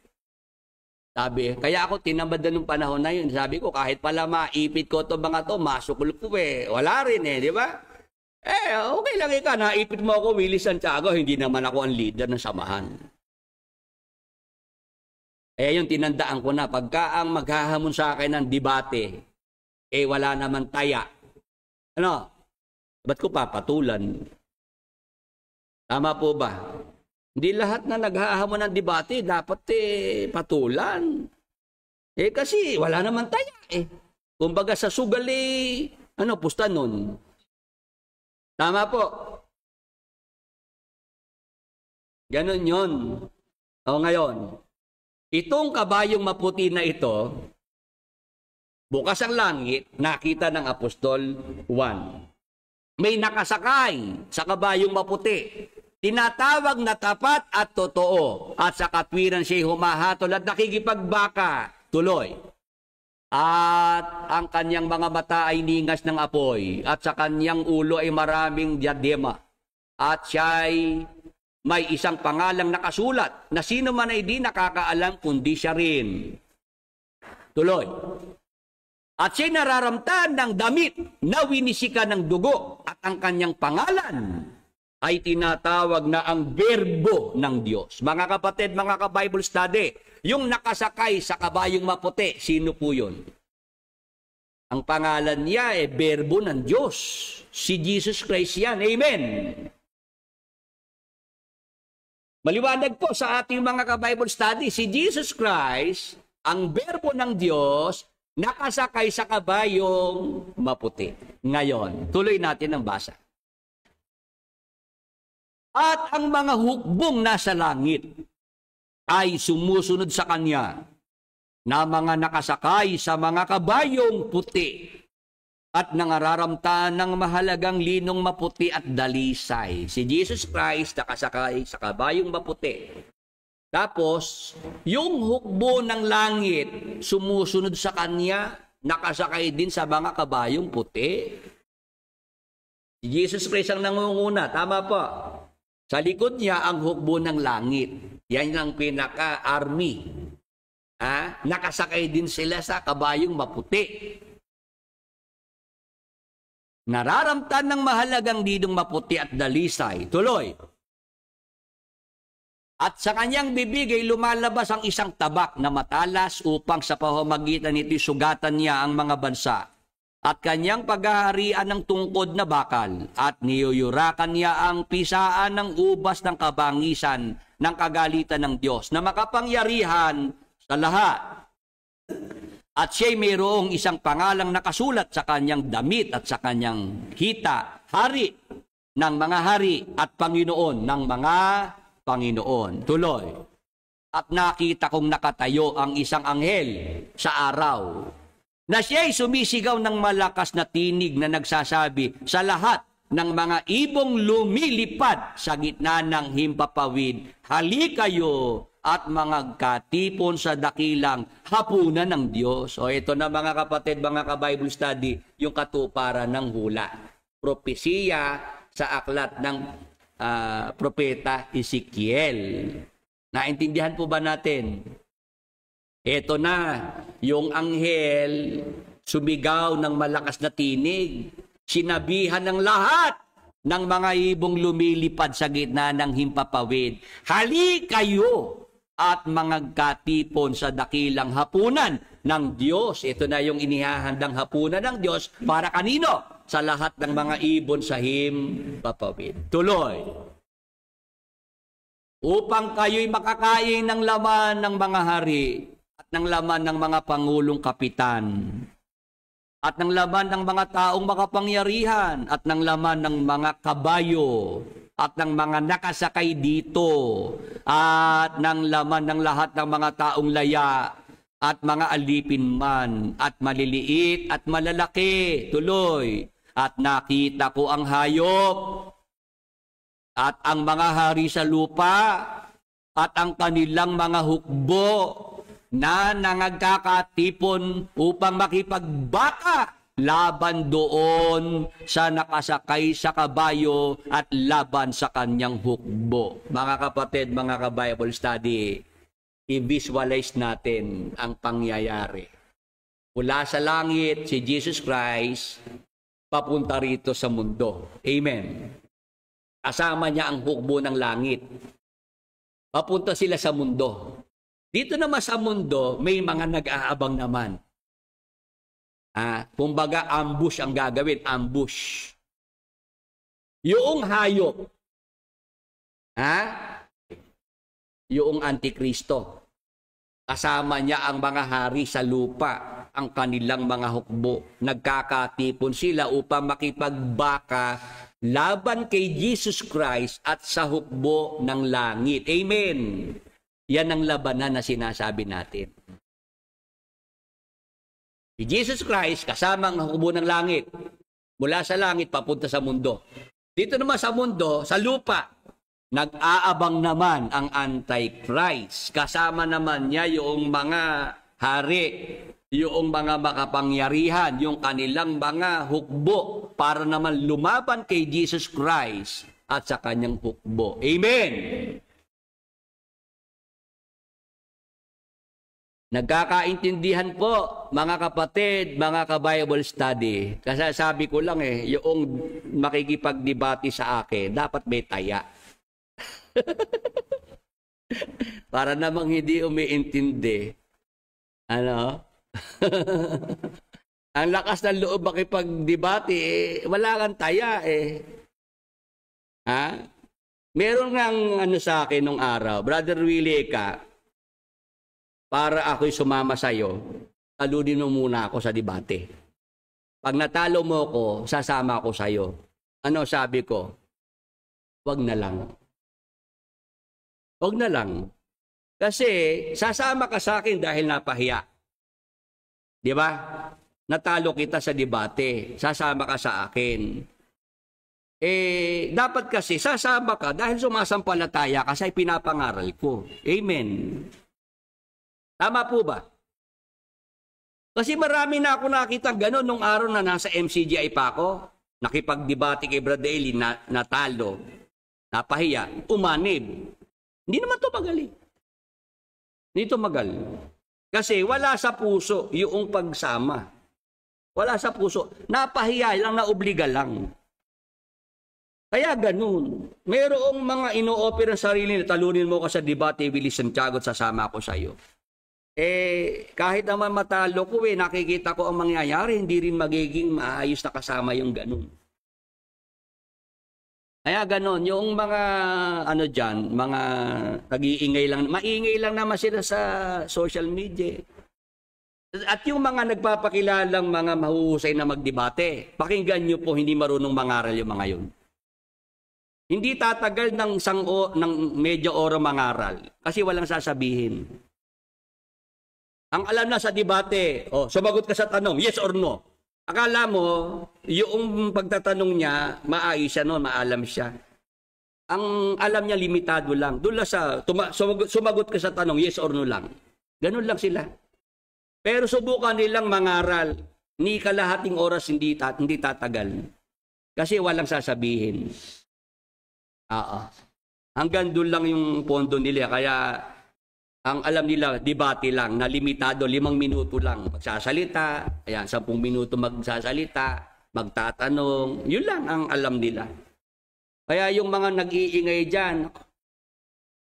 Sabi, kaya ako tinamad na nung panahon na yun. Sabi ko, kahit pala maipit ko to mga to, masukol ko wala rin di ba? Okay lang naipit mo ako, Willie Santiago, hindi naman ako ang leader ng samahan. Yung tinandaan ko na, pagka ang maghahamon sa akin ng debate, wala naman taya. Ba't ko papatulan? Tama po ba? Hindi lahat na naghahamon ng debate, dapat patulan. Kasi wala naman taya Kumbaga sa sugal pusta nun. Tama po. Ganon yun. Ngayon, itong kabayong maputi na ito, bukas ang langit, nakita ng Apostol Juan. may nakasakay sa kabayong maputi. Tinatawag na tapat at totoo. At sa katwiran siya'y humahatol at nakikipagbaka. Tuloy. At ang kanyang mga mata ay ningas ng apoy. At sa kanyang ulo ay maraming diadema. At siya'y may isang pangalang nakasulat na sino man ay di nakakaalam kundi siya rin. Tuloy. At siya'y nararamtan ng damit na winisika ng dugo. At ang kanyang pangalan ay tinatawag na ang Berbo ng Diyos. Mga kapatid, mga ka-Bible study, yung nakasakay sa kabayong maputi, sino po yun? Ang pangalan niya ay Berbo ng Diyos. Si Jesus Christ yan. Amen. Maliwanag po sa ating mga ka-Bible study, si Jesus Christ, ang Berbo ng Diyos, nakasakay sa kabayong maputi. Ngayon, tuloy natin ang basa. At ang mga hukbong nasa langit ay sumusunod sa kanya na mga nakasakay sa mga kabayong puti at nangararamtan ng mahalagang linong maputi at dalisay. Si Jesus Christ nakasakay sa kabayong maputi. Tapos, yung hukbo ng langit sumusunod sa kanya, nakasakay din sa mga kabayong puti. Si Jesus Christ ang nangunguna, tama po. Sa likod niya ang hukbo ng langit. Yan ang pinaka-army. Nakasakay din sila sa kabayong maputi. Nararamtan ng mahalagang lidong maputi at dalisay. Tuloy. At sa kanyang bibig ay lumalabas ang isang tabak na matalas upang sa pamamagitan nito'y sugatan niya ang mga bansa. At kanyang paghaharian ng tungkod na bakal, at niyuyurakan niya ang pisaan ng ubas ng kabangisan ng kagalitan ng Diyos na makapangyarihan sa lahat. At siya'y mayroong isang pangalang nakasulat sa kanyang damit at sa kanyang hita, hari ng mga hari at Panginoon ng mga Panginoon. Tuloy. At nakita kong nakatayo ang isang anghel sa araw, na siya'y sumisigaw ng malakas na tinig na nagsasabi sa lahat ng mga ibong lumilipad sa gitna ng himpapawid, hali kayo at mga katipon sa dakilang hapunan ng Diyos. O ito na mga kapatid, mga ka-Bible study, yung katuparan ng hula. Propesiya sa aklat ng propeta Ezekiel. Naintindihan po ba natin? Ito na, yung anghel sumigaw ng malakas na tinig. Sinabihan ng lahat ng mga ibong lumilipad sa gitna ng himpapawid, hali kayo at mga katipon sa dakilang hapunan ng Diyos. Ito na yung inihahandang hapunan ng Diyos para kanino? Sa lahat ng mga ibon sa himpapawid. Tuloy. Upang kayo'y makakain ng laman ng mga hari, ng laman ng mga pangulong kapitan, at ng laman ng mga taong makapangyarihan, at ng laman ng mga kabayo, at ng mga nakasakay dito, at ng laman ng lahat ng mga taong laya, at mga alipin man, at maliliit at malalaki. Tuloy. At nakita ko ang hayop, at ang mga hari sa lupa, at ang kanilang mga hukbo, na nangagkakatipon upang makipagbaka laban doon sa nakasakay sa kabayo at laban sa kanyang hukbo. Mga kapatid, mga ka-Bible study, i-visualize natin ang pangyayari. Mula sa langit, si Jesus Christ, papunta rito sa mundo. Amen. Kasama niya ang hukbo ng langit. Papunta sila sa mundo. Dito naman sa mundo, may mga nag-aabang naman. Kumbaga, ambush ang gagawin. Ambush. Yung hayop. Yung Antikristo. Kasama niya ang mga hari sa lupa, ang kanilang mga hukbo. Nagkakatipon sila upang makipagbaka laban kay Jesus Christ at sa hukbo ng langit. Amen. Yan ang labanan na sinasabi natin. Si Jesus Christ, kasama ang hukbo ng langit, Mula sa langit, papunta sa mundo. Dito naman sa mundo, sa lupa, nag-aabang naman ang Antichrist. Kasama naman niya yung mga hari, yung mga makapangyarihan, yung kanilang mga hukbo para naman lumaban kay Jesus Christ at sa kanyang hukbo. Amen! Nagkakaintindihan po, mga kapatid, mga ka-Bible study. Kasi sabi ko lang yung makikipagdebate sa akin, dapat may taya. Para namang hindi umiintindi. Ano? Ang lakas ng loob makipagdebate, wala kang taya Ha? Meron ngang sa akin nung araw, Brother Willie ka, para ako'y sumama sa'yo, talunin mo muna ako sa debate. Pag natalo mo ko, sasama ako sa'yo. Ano sabi ko? Wag na lang. Wag na lang. Kasi sasama ka sa akin dahil napahiya. Di ba? Natalo kita sa debate. Sasama ka sa akin. Dapat kasi sasama ka dahil sumasampalataya ka sa pinapangaral ko. Amen. Tama po ba? Kasi marami na ako nakita gano'n nung araw na nasa MCGI pa ako. Nakipagdebate kay Brother Eli, natalo, napahiya, umanib. Hindi naman to magaling. Hindi to magaling. Kasi wala sa puso yung pagsama. Wala sa puso. Napahiya lang, naobliga lang. Kaya ganun. Mayroong mga ino-offer ng sarili na talunin mo ka sa debate, Willie Santiago, at sasama ako sa iyo. Kahit naman matalo ko nakikita ko ang mangyayari, hindi rin magiging maayos na kasama yung ganun. Kaya ganun, yung mga dyan, mga nag-iingay lang, maingay lang naman sila sa social media. At yung mga nagpapakilalang mga mahuhusay na magdebate, pakinggan nyo po, hindi marunong mangaral yung mga yun. Hindi tatagal ng medyo oro mangaral kasi walang sasabihin. Ang alam na sa debate, sumagot ka sa tanong, yes or no. Akala mo, yung pagtatanong niya, maayos siya, maalam siya. Ang alam niya, limitado lang. Doon lang sumagot ka sa tanong, yes or no lang. Ganun lang sila. Pero subukan nilang mangaral, ni kalahating oras hindi tatagal. Kasi walang sasabihin. Hanggang doon lang yung pondo nila. Kaya ang alam nila, debate lang, na limitado, 5 minuto lang magsasalita, 10 minuto magsasalita, magtatanong, yun lang ang alam nila. Kaya yung mga nag-iingay dyan,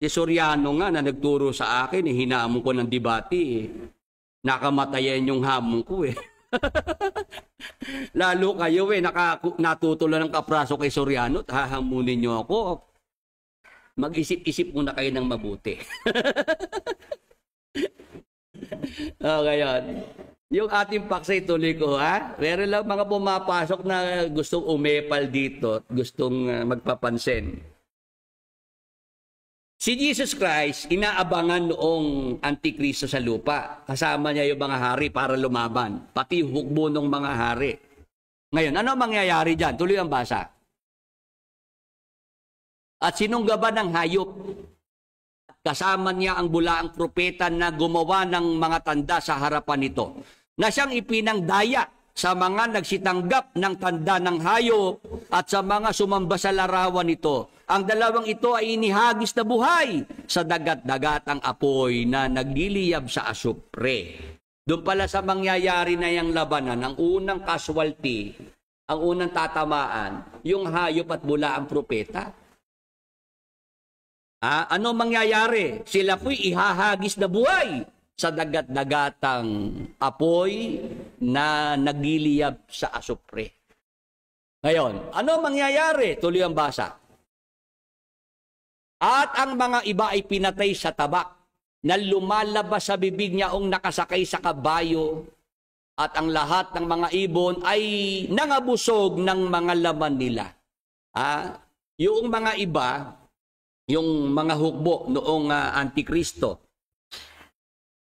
si Soriano nga na nagturo sa akin, hinamon ko ng debate, nakamatayan yung hamon ko Lalo kayo natutulan ng kapraso kay Soriano, hahamunin nyo ako. Mag-isip-isip muna kayo ng mabuti. Ngayon, yung ating paksay tuloy ko, meron lang mga pumapasok na gustong umepal dito, gustong magpapansin. Si Jesus Christ, inaabangan noong Antikristo sa lupa. Kasama niya yung mga hari para lumaban, pati hukbo ng mga hari. Ngayon, ano mangyayari dyan? Tuloy ang basa. At sinunggaban ng hayop. Kasama niya ang bulaang propeta na gumawa ng mga tanda sa harapan nito, na siyang ipinangdaya sa mga nagsitanggap ng tanda ng hayop at sa mga sumamba sa larawan nito. Ang dalawang ito ay inihagis na buhay sa dagat-dagatang apoy na nagliliyab sa asupre. Doon pala sa mangyayari na yung labanan, ang unang casualty, ang unang tatamaan, yung hayop at bulaang propeta. Ano mangyayari? Sila po'y ihahagis na buhay sa dagat-dagatang apoy na nagliliyab sa asupre. Ngayon, ano mangyayari? Tuloy ang basa. At ang mga iba ay pinatay sa tabak na lumalabas sa bibig niya ang nakasakay sa kabayo, at ang lahat ng mga ibon ay nangabusog ng mga laman nila. Yung mga iba, yung mga hukbo noong Antikristo,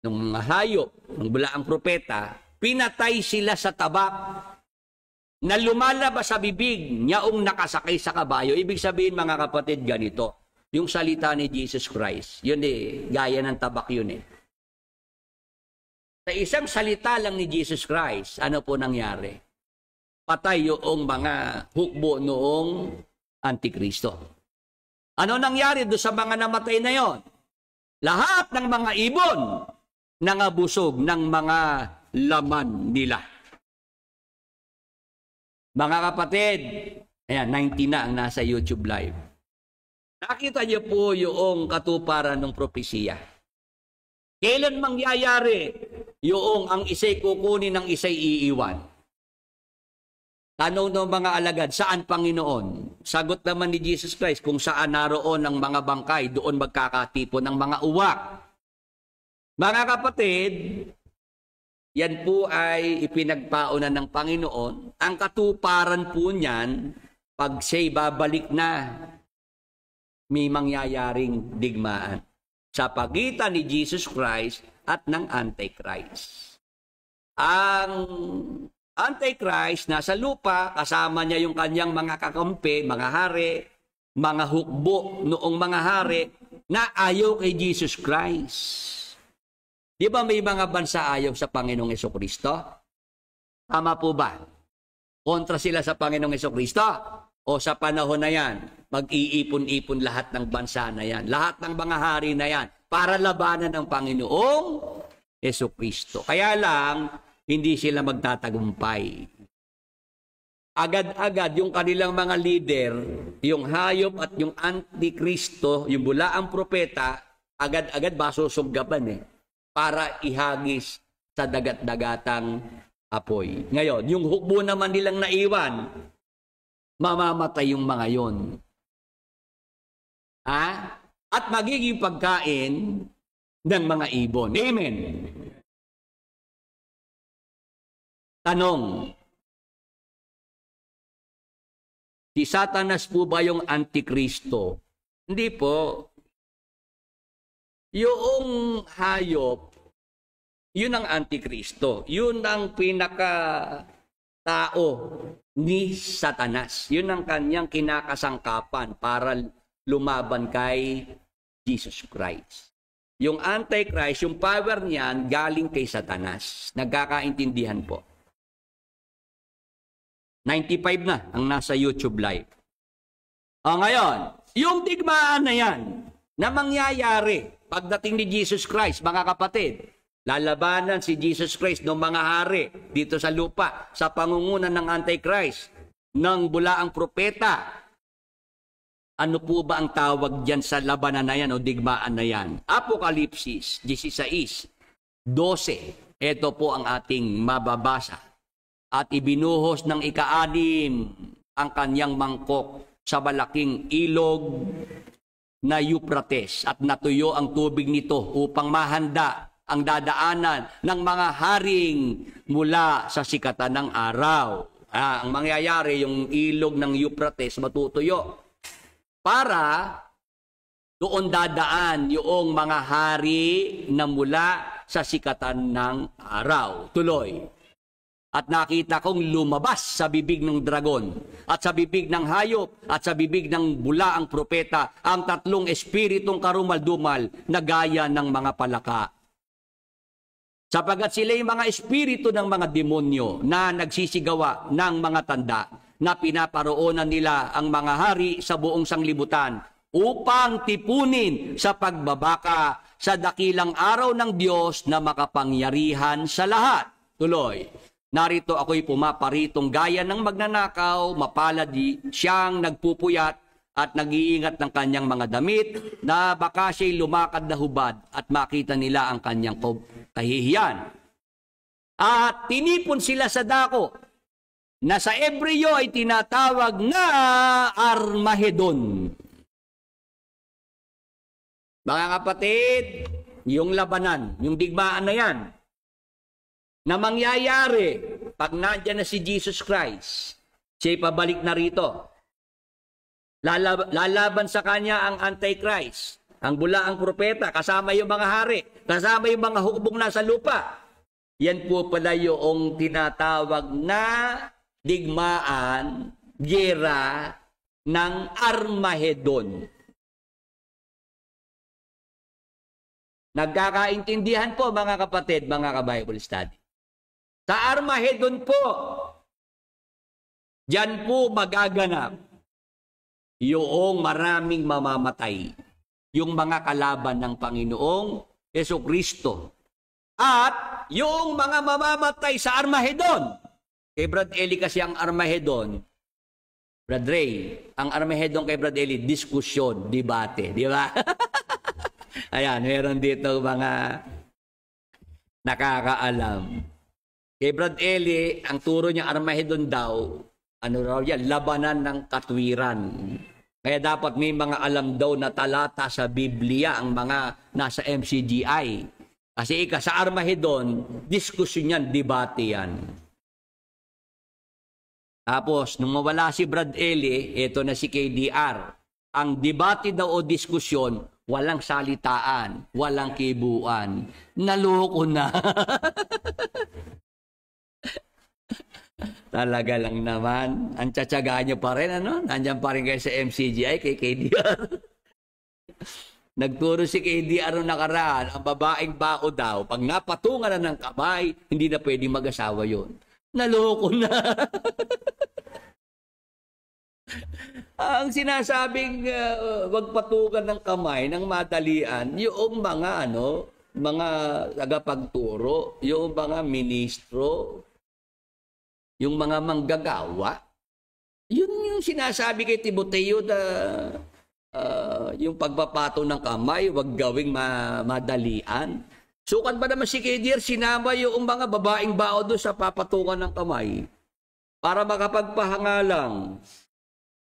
ng mga hayop, ng bulaang propeta, pinatay sila sa tabak na lumalabas sa bibig niyaong nakasakay sa kabayo. Ibig sabihin, mga kapatid, ganito. Yung salita ni Jesus Christ, yun gaya ng tabak yun Sa isang salita lang ni Jesus Christ, ano po nangyari? Patay yung mga hukbo noong Antikristo. Ano nangyari doon sa mga namatay na yon? Lahat ng mga ibon nangabusog ng mga laman nila. Mga kapatid, ayan, 90 na ang nasa YouTube Live. Nakita niyo po yung katuparan ng propesiya. Kailan mangyayari yung ang isa'y kukunin ng isa'y iiwan? Tanong ng mga alagad, saan Panginoon? Sagot naman ni Jesus Christ, kung saan naroon ang mga bangkay, doon magkakatipon ng mga uwak. Mga kapatid, yan po ay ipinagpaunan ng Panginoon. Ang katuparan po niyan, pag siya'y babalik na, may mangyayaring digmaan sa pagitan ni Jesus Christ at ng Antichrist. Ang Antichrist nasa lupa, kasama niya yung kanyang mga kakampi, mga hari, mga hukbo noong mga hari na ayaw kay Jesus Christ. Di ba may mga bansa ayaw sa Panginoong Hesukristo? Tama po ba? Kontra sila sa Panginoong Hesukristo? O sa panahon na yan, mag-iipon-ipon lahat ng bansa na yan, lahat ng mga hari na yan, para labanan ng Panginoong Hesukristo. Kaya lang, hindi sila magtatagumpay. Agad-agad yung kanilang mga leader, yung hayop at yung Antikristo, yung bulaang propeta, agad-agad masusuggaban para ihagis sa dagat-dagatang apoy. Ngayon, yung hukbo naman nilang naiwan, mamamatay yung mga yon. At magiging pagkain ng mga ibon. Amen. Tanong, si Satanas po ba yung Antikristo? Hindi po. Yung hayop, yun ang Antikristo. Yun ang pinaka-tao ni Satanas. Yun ang kanyang kinakasangkapan para lumaban kay Jesus Christ. Yung Antichrist, yung power niyan, galing kay Satanas. Nagkakaintindihan po. 95 na ang nasa YouTube Live. Ngayon, yung digmaan na yan, na mangyayari pagdating ni Jesus Christ, mga kapatid, lalabanan si Jesus Christ ng mga hari dito sa lupa, sa pangungunan ng Antichrist, ng bulaang propeta. Ano po ba ang tawag dyan sa labanan na yan o digmaan na yan? Apokalipsis 16:12. Ito po ang ating mababasa. At ibinuhos ng ika-6 ang kanyang mangkok sa malaking ilog na Euphrates at natuyo ang tubig nito upang mahanda ang dadaanan ng mga haring mula sa sikatan ng araw. Ang mangyayari, yung ilog ng Euphrates matutuyo para doon dadaan yung mga hari na mula sa sikatan ng araw. Tuloy. At nakita kong lumabas sa bibig ng dragon, at sa bibig ng hayop, at sa bibig ng bulaang propeta, ang 3 espiritong karumal-dumal na gaya ng mga palaka. Sapagat sila yung mga espiritu ng mga demonyo na nagsisigawa ng mga tanda, na pinaparoonan nila ang mga hari sa buong sanglibutan upang tipunin sa pagbabaka sa dakilang araw ng Diyos na makapangyarihan sa lahat. Tuloy. Narito ako'y pumaparitong gaya ng magnanakaw, mapalad siyang nagpupuyat at nag-iingat ng kanyang mga damit na baka siya'y lumakad na hubad at makita nila ang kanyang kahihiyan. At tinipon sila sa dako na sa Ebreo ay tinatawag na Armageddon. Mga kapatid, yung labanan, yung digmaan na yan, na mangyayari pag nandiyan na si Jesus Christ, siya'y pabalik na rito. Lalaban sa kanya ang Antichrist, ang bulaang propeta, kasama yung mga hari, kasama yung mga hukbong nasa lupa. Yan po pala yung tinatawag na digmaan, gera ng Armageddon. Nagkakaintindihan po mga kapatid, mga ka-Bible study. Sa Armageddon po, diyan po magaganap yung maraming mamamatay, yung mga kalaban ng Panginoong Jesucristo. At yung mga mamamatay sa Armageddon. Kay Brad Eli kasi ang Armageddon, Brad Ray, ang Armageddon kay Brad Eli, diskusyon, debate, di ba? Ayan, meron dito mga nakakaalam. Kay Brad Eli, ang turo niya Armageddon daw, ano raw yan, labanan ng katwiran. Kaya dapat may mga alam daw na talata sa Biblia ang mga nasa MCGI. Kasi sa Armageddon, diskusyon yan, debate yan. Tapos, nung mawala si Brad Eli, ito na si KDR. Ang debate daw o diskusyon, walang salitaan, walang kibuan. Naloko na. Talaga lang naman. Ang tsatsaga nyo pa rin, ano? Nandiyan pa rin kayo sa MCGI kay KDR. Nagturo si KDR noong nakaraan, ang babaeng bao daw, pag napatungan na ng kamay, hindi na pwedeng mag-asawa yun. Naloko na. Ang sinasabing wag patungan ng kamay ng madalian, yung mga mga tagapagturo, yung mga ministro, yung mga manggagawa, yun yung sinasabi kay Timoteo na yung pagpapato ng kamay, wag gawing madalian. Sukat ba naman si KDR, sinama yung mga babaeng bao doon sa papatungan ng kamay para makapagpahangalang.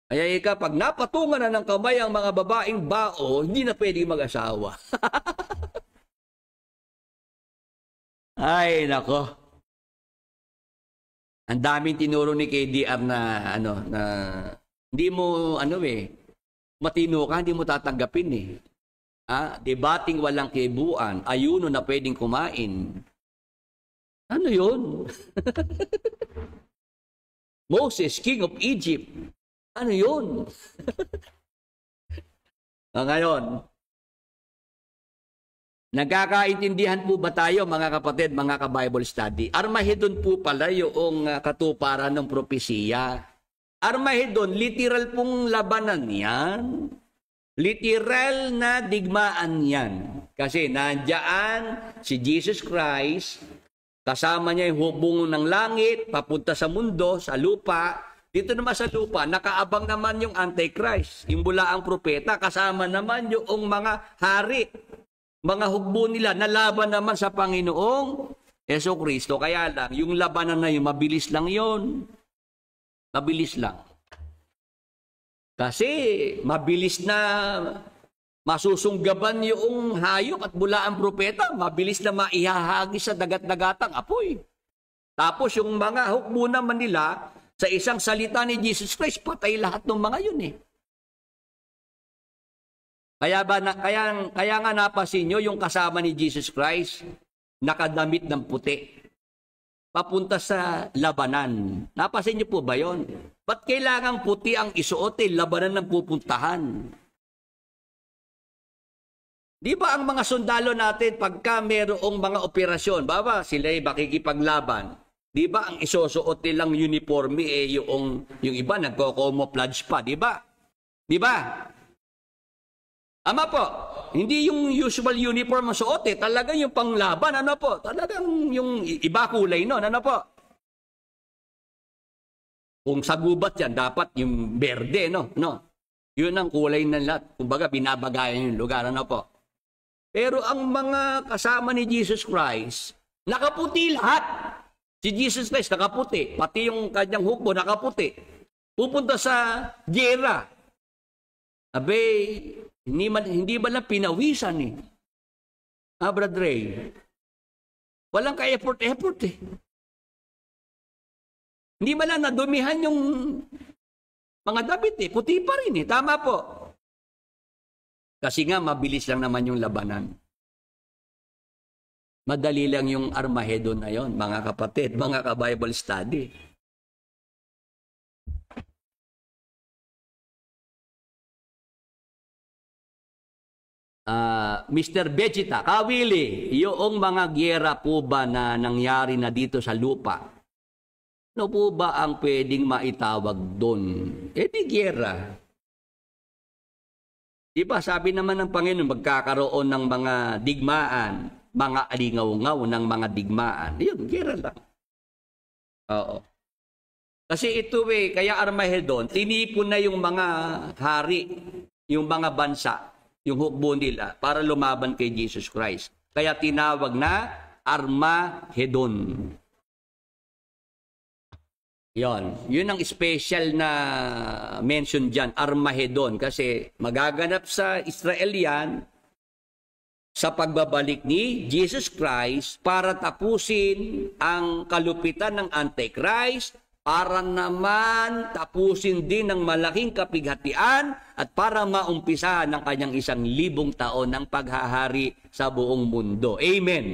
Kaya pag napatungan na ng kamay ang mga babaeng bao, hindi na pwedeng mag-asawa. Ay, nako. Ang daming tinuro ni KDR na na hindi mo matino ka, hindi mo tatanggapin eh. Debating walang kibuan, ayuno na pwedeng kumain. Ano yun? Moses, king of Egypt. Ano yun? Ngayon, nagkakaintindihan po ba tayo mga kapatid, mga ka-Bible study? Armageddon po pala yung katuparan ng propesiya. Armageddon, literal pong labanan yan. Literal na digmaan yan. Kasi nandiyan si Jesus Christ, kasama niya yung hubong ng langit, papunta sa mundo, sa lupa. Dito naman sa lupa, nakaabang naman yung Antichrist, yung bulaang propeta, kasama naman yung mga hari, mga hukbo nila, nalaban naman sa Panginoong Jesucristo. Kaya lang, yung labanan na yun, mabilis lang yun. Mabilis lang. Kasi mabilis na masusunggaban yung hayop at bulaang propeta, mabilis na maihahagis sa dagat-dagatang apoy. Tapos yung mga hukbo naman nila, sa isang salita ni Jesus Christ, patay lahat ng mga yun eh. Kaya nga napasin nyo yung kasama ni Jesus Christ, nakadamit ng puti. Papunta sa labanan. Napasin nyo po ba yun? Ba't kailangang puti ang isuot labanan ng pupuntahan? Di ba ang mga sundalo natin, pagka mayroong mga operasyon, sila'y makikipaglaban, di ba ang isusuot nilang uniforme yung iba nagko-camouflage pa, di ba? Di ba? Ama po, hindi yung usual uniform ang suot talagang yung panglaban, talagang yung iba kulay nun, Kung sa gubat yan, dapat yung berde, no? Yun ang kulay ng lahat. Kumbaga, binabagayan yung lugar, Pero ang mga kasama ni Jesus Christ, nakaputi lahat. Si Jesus Christ nakaputi, pati yung kanyang hukbo nakaputi. Pupunta sa gera. Hindi ba lang pinawisan eh. Brad Ray. Walang ka-effort eh. Hindi ba lang nadumihan yung mga damit eh. Puti pa rin eh. Tama po. Kasi nga mabilis lang naman yung labanan. Madali lang yung Armageddon na yon, mga kapatid, mga ka-Bible study. Mr. Vegeta, Kawili, yung mga giyera po ba na nangyari na dito sa lupa, ano po ba ang pwedeng maitawag doon? Di giyera. Diba, sabi naman ng Panginoon, magkakaroon ng mga digmaan, mga alingaw-ngaw ng mga digmaan. Yun, giyera lang. Oo. Kasi ito kaya Armageddon, tinipon na yung mga hari, yung mga bansa, yung hukbo nila para lumaban kay Jesus Christ. Kaya tinawag na Armageddon. Yun ang special na mention dyan, Armageddon. Kasi magaganap sa Israel yan sa pagbabalik ni Jesus Christ para tapusin ang kalupitan ng Antichrist, para naman tapusin din ng malaking kapighatian at para maumpisahan ng kanyang 1,000 taon ng paghahari sa buong mundo. Amen.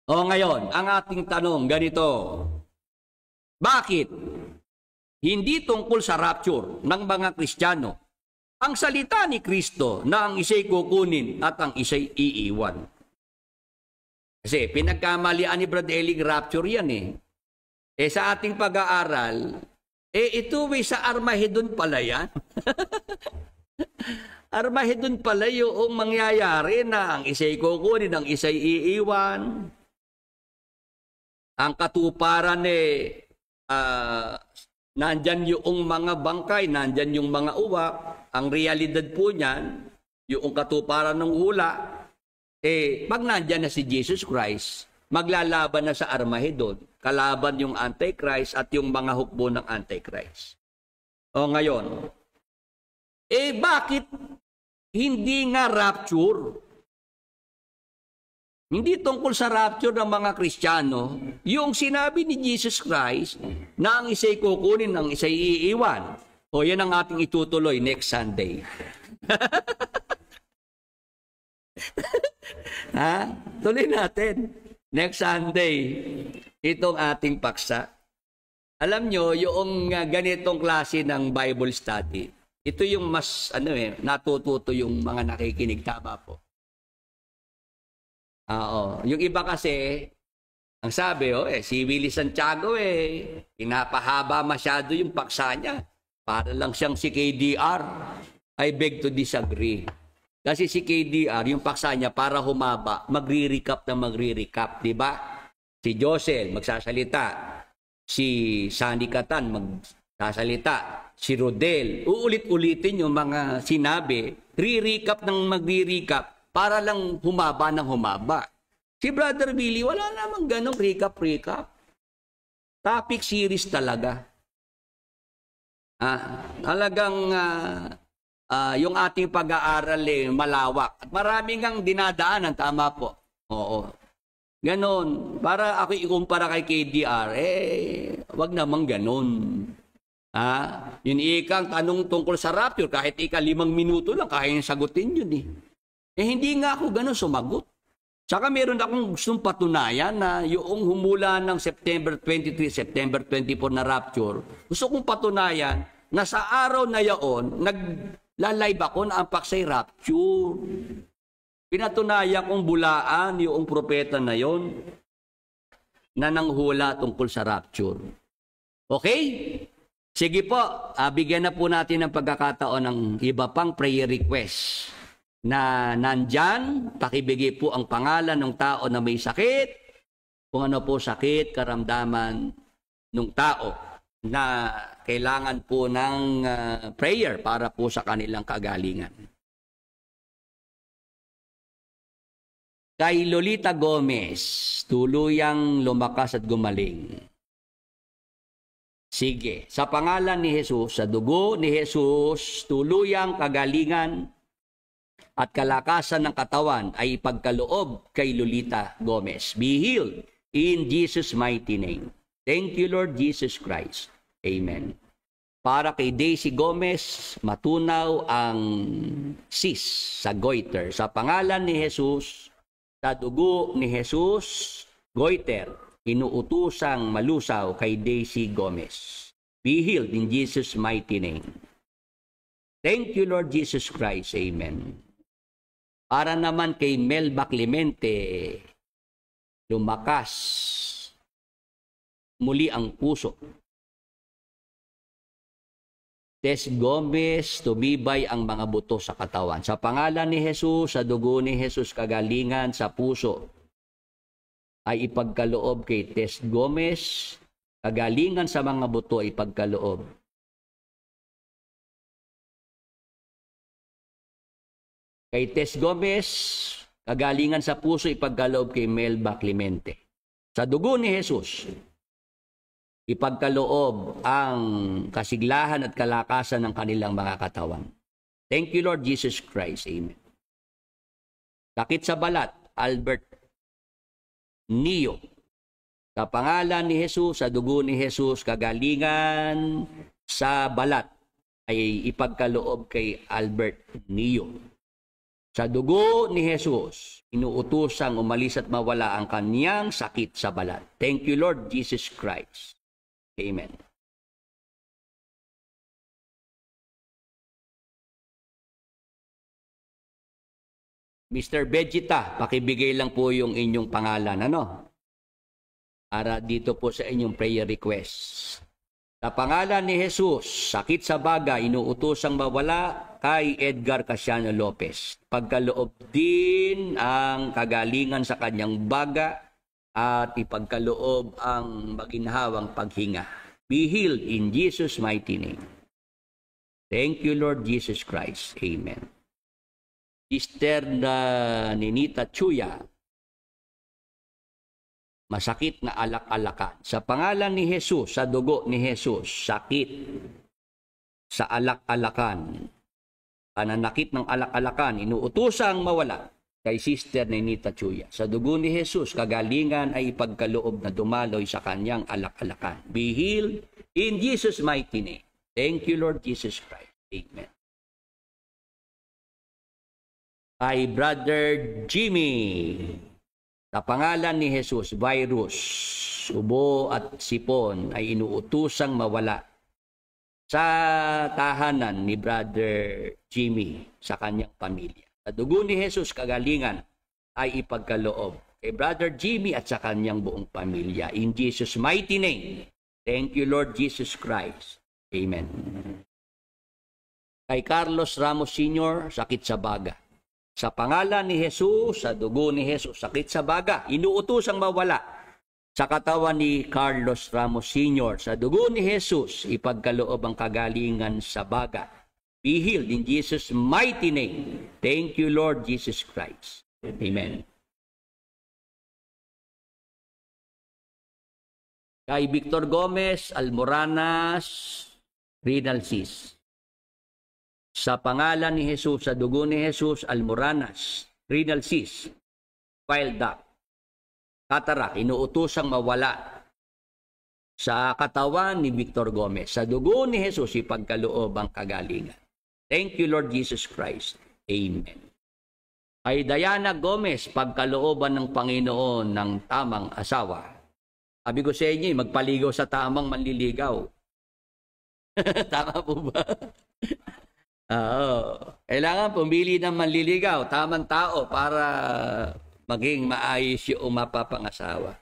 O ngayon, ang ating tanong ganito. Bakit hindi tungkol sa rapture ng mga Kristiyano ang salita ni Kristo na ang isa'y kukunin at ang isa'y iiwan? Kasi pinagkamalian ni Brad Elig rapture yan sa ating pag-aaral, ito sa Armageddon pala yan. Armageddon pala yung mangyayari na ang isa'y kukunin, ang isa'y iiwan. Ang katuparan nandyan yung mga bangkay, nandyan yung mga uwak. Ang realidad po niyan, yung katuparan ng hula, pag nandyan na si Jesus Christ, maglalaban na sa Armageddon, kalaban yung Antichrist at yung mga hukbo ng Antichrist. O ngayon, bakit hindi nga rapture? Hindi tungkol sa rapture ng mga Kristiyano, yung sinabi ni Jesus Christ na ang isa'y kukunin, ang isa'y iiwan. O yan ang ating itutuloy next Sunday. Tuloy natin. Next Sunday, itong ating paksa. Alam nyo, yung ganitong klase ng Bible study, ito yung mas, natututo yung mga nakikinig. Tama po. Yung iba kasi, ang sabi, si Willie Santiago, pinapahaba masyado yung paksa niya. Para lang siyang si KDR. I beg to disagree. Kasi si KDR, yung paksa niya para humaba, magre-recap na magre-recap, di ba? Si Josel, magsasalita. Si Sani Catan, magsasalita. Si Rodel, uulit-ulitin yung mga sinabi, re-recap ng magre-recap para lang humaba ng humaba. Si Brother Billy, wala namang ganong recap-recap. Topic series talaga. Talagang yung ating pag-aaral malawak. At maraming ang dinadaanan, tama po. Oo. Ganon. Para ako ikumpara kay KDR, wag namang ganon. Yun ikang tanong tungkol sa rapture, kahit 5 minuto lang, kaya yung sagutin yun hindi nga ako ganon sumagot. Tsaka meron akong gustong patunayan na yung humula ng September 23, September 24 na rapture, gusto kong patunayan na sa araw na yaon, nag-live ako na ang paksay rapture. Pinatunayan kong bulaan yung propeta na yon na nanghula tungkol sa rapture. Okay? Sige po, bigyan na po natin ng pagkakataon ng iba pang prayer request na nandyan. Pakibigay po ang pangalan ng tao na may sakit, kung ano po sakit, karamdaman ng tao na kailangan po ng prayer para po sa kanilang kagalingan. Kay Lolita Gomez, tuluyang lumakas at gumaling. Sige, sa pangalan ni Jesus, sa dugo ni Jesus, tuluyang kagalingan at kalakasan ng katawan ay ipagkaloob kay Lolita Gomez. Be healed in Jesus' mighty name. Thank you, Lord Jesus Christ. Amen. Para kay Daisy Gomez, matunaw ang cyst sa goiter. Sa pangalan ni Jesus, sa dugo ni Jesus, goiter, inuutusang malusaw kay Daisy Gomez. Be healed in Jesus' mighty name. Thank you, Lord Jesus Christ. Amen. Para naman kay Melba Clemente, lumakas muli ang puso. Tess Gomez, tumibay ang mga buto sa katawan. Sa pangalan ni Jesus, sa dugo ni Jesus, kagalingan sa puso ay ipagkaloob kay Tess Gomez. Kagalingan sa mga buto ay ipagkaloob. Kay Tess Gomez, kagalingan sa puso ipagkaloob kay Melba Clemente. Sa dugo ni Jesus, ipagkaloob ang kasiglahan at kalakasan ng kanilang mga katawan. Thank you, Lord Jesus Christ. Amen. Sakit sa balat, Albert Nio. Sa pangalan ni Jesus, sa dugo ni Jesus, kagalingan sa balat ay ipagkaloob kay Albert Nio. Sa dugo ni Jesus, inuutosang umalis at mawala ang kanyang sakit sa balat. Thank you, Lord Jesus Christ. Amen. Mr. Vegeta, pakibigay lang po yung inyong pangalan. Ano? Para dito po sa inyong prayer request. Sa pangalan ni Jesus, sakit sa baga, inuutosang mawala kay Edgar Casiano Lopez. Pagkaloob din ang kagalingan sa kanyang baga at ipagkaloob ang maginhawang paghinga. Be healed in Jesus' mighty name. Thank you, Lord Jesus Christ. Amen. Sister na Ninita Chuya, masakit na alak-alakan. Sa pangalan ni Jesus, sa dugo ni Jesus, sakit sa alak-alakan. Pananakit ng alak-alakan, inuutosang mawala kay Sister Ninita Chuya. Sa dugo ni Jesus, kagalingan ay ipagkaloob na dumaloy sa kanyang alak-alakan. Be healed in Jesus' mighty name. Thank you, Lord Jesus Christ. Amen. Kay Brother Jimmy, sa pangalan ni Jesus, virus, ubo at sipon ay inuutusang mawala sa tahanan ni Brother Jimmy sa kanyang pamilya. Sa dugo ni Jesus, kagalingan ay ipagkaloob kay Brother Jimmy at sa kanyang buong pamilya. In Jesus' mighty name, thank you, Lord Jesus Christ. Amen. Kay Carlos Ramos Sr., sakit sa baga. Sa pangalan ni Jesus, sa dugo ni Jesus, sakit sa baga, inuutosang mawala sa katawan ni Carlos Ramos Sr. Sa dugo ni Jesus, ipagkaloob ang kagalingan sa baga. Be healed in Jesus' mighty name. Thank you, Lord Jesus Christ. Amen. Kay Victor Gomez, Almoranas, renal cyst. Sa pangalan ni Jesus, sa dugo ni Jesus, Almoranas, renal cyst, bile duct, cataract, inuutosang mawala sa katawan ni Victor Gomez. Sa dugo ni Jesus, ipagkaloob ang kagalingan. Thank you, Lord Jesus Christ. Amen. Ay Diana Gomez, pagkalooban ng Panginoon ng tamang asawa. Sabi ko sa inyo, magpaligaw sa tamang manliligaw. Tama po ba? Kailangan pumili ng manliligaw, tamang tao para maging maayos yung mapapangasawa.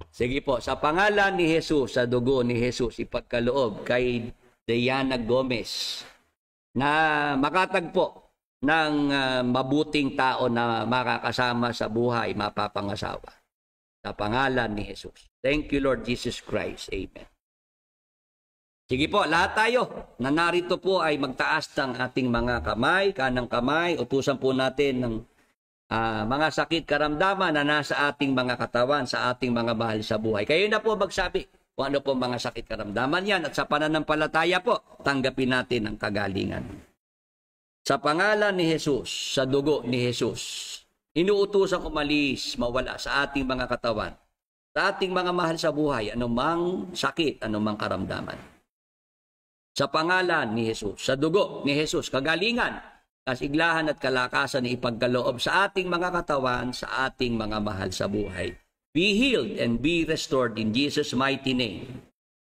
Sige po, sa pangalan ni Jesus, sa dugo ni Jesus, ipagkaloob kay Diana Gomez na makatagpo ng mabuting tao na makakasama sa buhay, mapapangasawa. Sa pangalan ni Jesus. Thank you, Lord Jesus Christ. Amen. Sige po, lahat tayo na narito po ay magtaas ng ating mga kamay, kanang kamay, utusan po natin ng mga sakit karamdaman na nasa ating mga katawan, sa ating mga mahal sa buhay. Kayo na po magsabi kung ano po mga sakit karamdaman yan at sa pananampalataya po, tanggapin natin ang kagalingan. Sa pangalan ni Jesus, sa dugo ni Jesus, inuutosang umalis, mawala sa ating mga katawan, sa ating mga mahal sa buhay, anumang sakit, anumang karamdaman. Sa pangalan ni Jesus, sa dugo ni Jesus, kagalingan, kasiglahan at kalakasan na ipagkaloob sa ating mga katawan, sa ating mga mahal sa buhay. Be healed and be restored in Jesus' mighty name.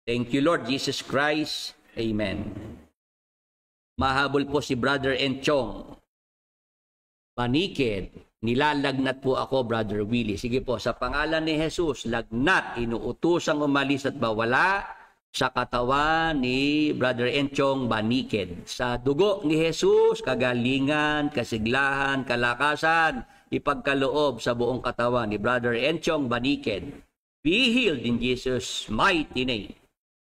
Thank you, Lord Jesus Christ. Amen. Mahabol po si Brother Enchong. Manikid, nilalagnat po ako, Brother Willie. Sige po, sa pangalan ni Jesus, lagnat, inuutosang umalis at bawala sa katawan ni Brother Enchong Banikid. Sa dugo ni Jesus, kagalingan, kasiglahan, kalakasan, ipagkaloob sa buong katawan ni Brother Enchong Banikid. Be healed in Jesus' mighty name.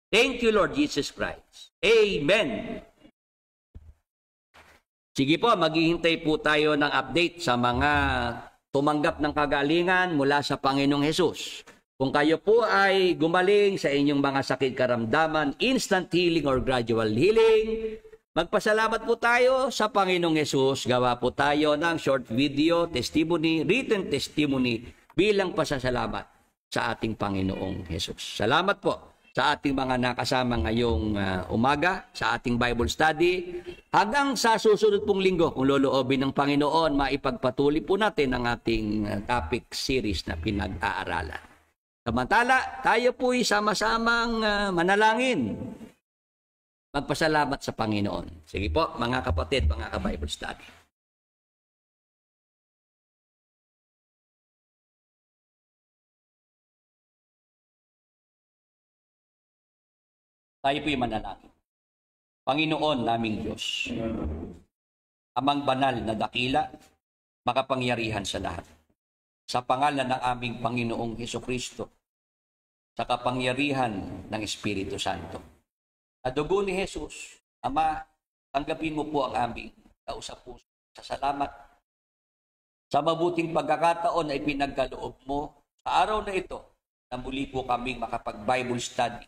Thank you, Lord Jesus Christ. Amen. Sige po, maghihintay po tayo ng update sa mga tumanggap ng kagalingan mula sa Panginoong Hesus. Kung kayo po ay gumaling sa inyong mga sakit karamdaman, instant healing or gradual healing, magpasalamat po tayo sa Panginoong Hesus. Gawa po tayo ng short video, testimony, written testimony bilang pasasalamat sa ating Panginoong Hesus. Salamat po sa ating mga nakasama ngayong umaga, sa ating Bible study. Hanggang sa susunod pong linggo, kung loloobin ng Panginoon, maipagpatuloy po natin ang ating topic series na pinag-aaralan. Samantala, tayo po'y sama-samang manalangin. Magpasalamat sa Panginoon. Sige po, mga kapatid, mga ka-Bible study. Tayo po'y manalangin. Panginoon naming Diyos, Amang banal na dakila, makapangyarihan sa lahat. Sa pangalan ng aming Panginoong Hesukristo, sa kapangyarihan ng Espiritu Santo. Sa dugo ni Jesus, Ama, tanggapin mo po ang aming kausap-puso sa salamat. Sa mabuting pagkakataon na ipinagkaloob mo, sa araw na ito, na muli po kaming makapag-Bible study.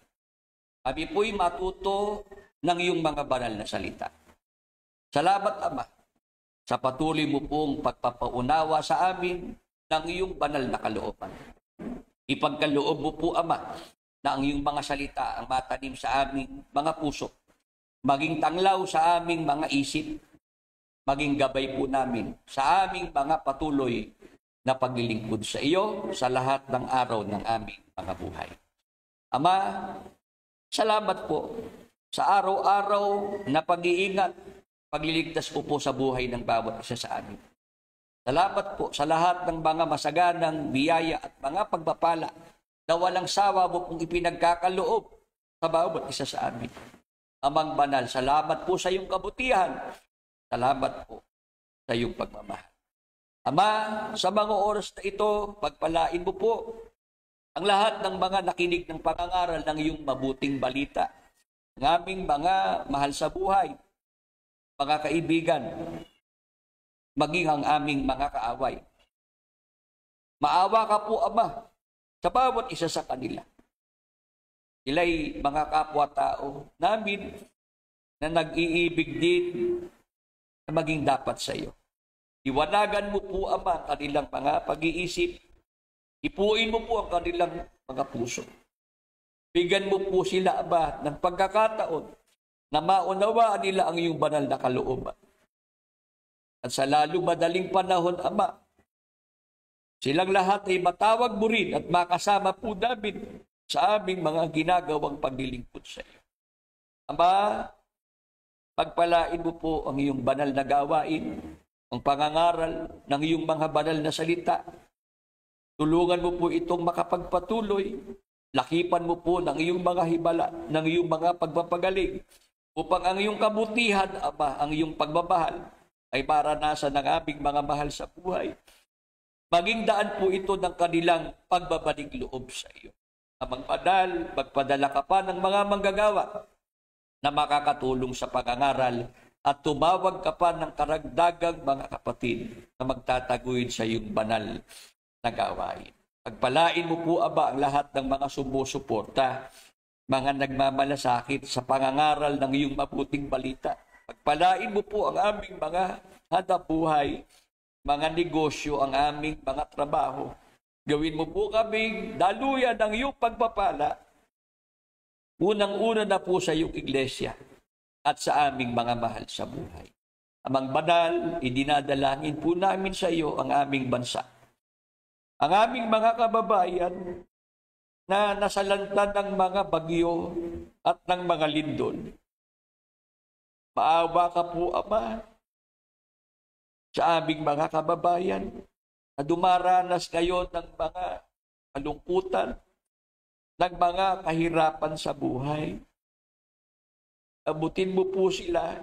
Kami po'y matuto ng iyong mga banal na salita. Salamat, Ama, sa patuloy mo pong pagpapaunawa sa amin ng iyong banal na kalooban. Ipagkaloob mo po, Ama, na ang iyong mga salita ang matanim sa aming mga puso, maging tanglaw sa aming mga isip, maging gabay po namin sa aming mga patuloy na paglilingkod sa iyo sa lahat ng araw ng aming mga buhay. Ama, salamat po sa araw-araw na pag-iingat, pagliligtas po sa buhay ng bawat isa sa amin. Salamat po sa lahat ng mga masaganang biyaya at mga pagpapala na walang sawa mo pong ipinagkakaloob sa bawat isa sa amin. Amang banal, salamat po sa iyong kabutihan. Salamat po sa iyong pagmamahal. Ama, sa mga oras na ito, pagpalain mo po ang lahat ng mga nakinig ng pangangaral ng iyong mabuting balita. Ng aming mga mahal sa buhay, mga kaibigan, maging ang aming mga kaaway. Maawa ka po, Ama, sa bawat isa sa kanila. Sila'y mga kapwa-tao namin na nag-iibig din na maging dapat sa iyo. Iwanagan mo po, Ama, kanilang mga pag-iisip. Ipuin mo po ang kanilang mga puso. Bigyan mo po sila, Ama, ng pagkakataon na maunawaan nila ang iyong banal na kalooban. At sa lalong madaling panahon, Ama, silang lahat ay matawag mo rin at makasama po namin sa aming mga ginagawang paglilingkod sa iyo. Ama, pagpalain mo po ang iyong banal na gawain, ang pangangaral ng iyong mga banal na salita. Tulungan mo po itong makapagpatuloy. Lakipan mo po ng iyong mga himala, ng iyong mga pagpapagaling, upang ang iyong kabutihan, Ama, ang iyong pagmamahal, ay maranasan ng aming mga mahal sa buhay. Maging daan po ito ng kanilang pagbabaling loob sa iyo. Amang banal, magpadala ka pa ng mga manggagawa na makakatulong sa pangangaral at tumawag ka pa ng karagdagang mga kapatid na magtataguyod sa iyong banal na gawain. Pagpalain mo po, Aba, ang lahat ng mga sumusuporta, mga nagmamalasakit sa pangangaral ng iyong mabuting balita. Pagpalain mo po ang aming mga hanapbuhay, mga negosyo, ang aming mga trabaho. Gawin mo po kaming daluyan ng iyong pagpapala. Unang-una na po sa iyong iglesia at sa aming mga mahal sa buhay. Amang banal, idinadalangin po namin sa iyo ang aming bansa. Ang aming mga kababayan na nasalanta ng mga bagyo at ng mga lindol. Maawa ka po, Ama, sa aming mga kababayan na dumaranas ngayon ng mga kalungkutan, ng mga kahirapan sa buhay. Abutin mo po sila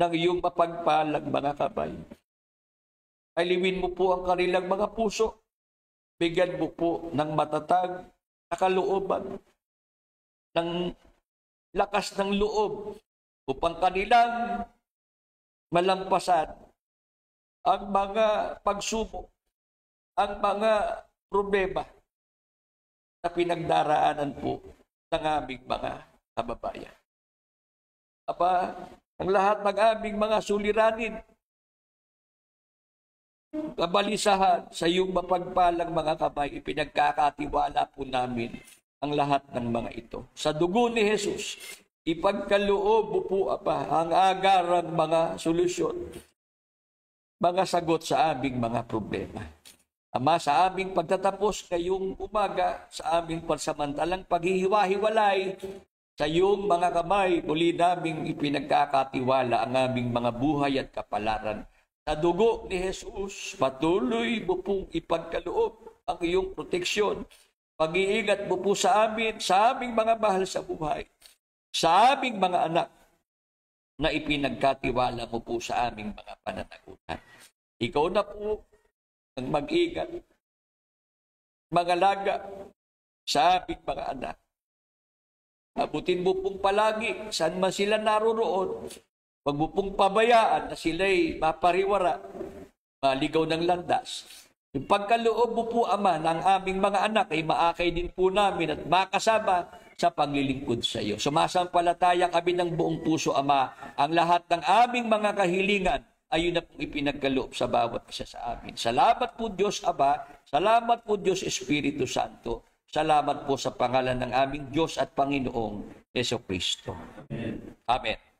ng iyong mapagpalang mga kamay. Aliwin mo po ang kanilang mga puso. Bigyan mo po ng matatag na kalooban, ng lakas ng loob upang kanilang malampasan ang mga pagsubok, ang mga problema na pinagdaraanan po ng aming mga kababayan. Apa, ang lahat ng aming mga suliranin, kabalisahan sa iyong mapagpalang mga kamay, ipinagkakatiwala po namin ang lahat ng mga ito. Sa dugo ni Jesus, ipagkaloob mo po, Apa, ang agarang mga solusyon, mga sagot sa aming mga problema. Ama, sa aming pagtatapos ngayong umaga, sa aming pansamantalang paghihiwa-hiwalay, sa iyong mga kamay, muli naming ipinagkakatiwala ang aming mga buhay at kapalaran. Sa dugo ni Jesus, patuloy mo pong ipagkaloob ang iyong proteksyon. Pag-iingat mo po sa amin, sa aming mga mahal sa buhay, sa aming mga anak, na ipinagkatiwala mo po sa aming mga pananagutan. Ikaw na po ang mag-ingat, mga laga sa aming mga anak. Abutin mo pong palagi saan man sila naroroon. Huwag mo pong pabayaan na sila'y mapariwara, maligaw ng landas. Yung pagkaloob mo po, Ama, ng aming mga anak ay maakay din po namin at makasama sa paglilingkod sa iyo. Sumasampalataya kami ng buong puso, Ama, ang lahat ng aming mga kahilingan ayun na pong ipinagkaloob sa bawat isa sa amin. Salamat po Diyos, Ama. Salamat po Diyos Espiritu Santo. Salamat po sa pangalan ng aming Diyos at Panginoong Jesucristo. Amen. Amen.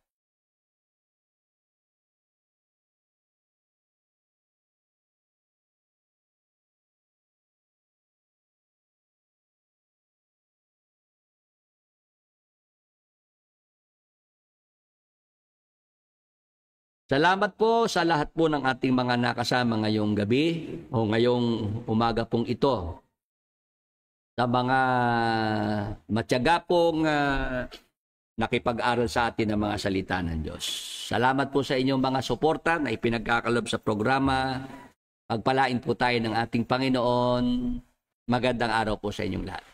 Salamat po sa lahat po ng ating mga nakasama ngayong gabi o ngayong umaga pong ito. Sa mga matyaga pong nakipag-aral sa atin ng mga salita ng Diyos. Salamat po sa inyong mga suporta na ipinagkakalob sa programa. Pagpalain po tayo ng ating Panginoon. Magandang araw po sa inyong lahat.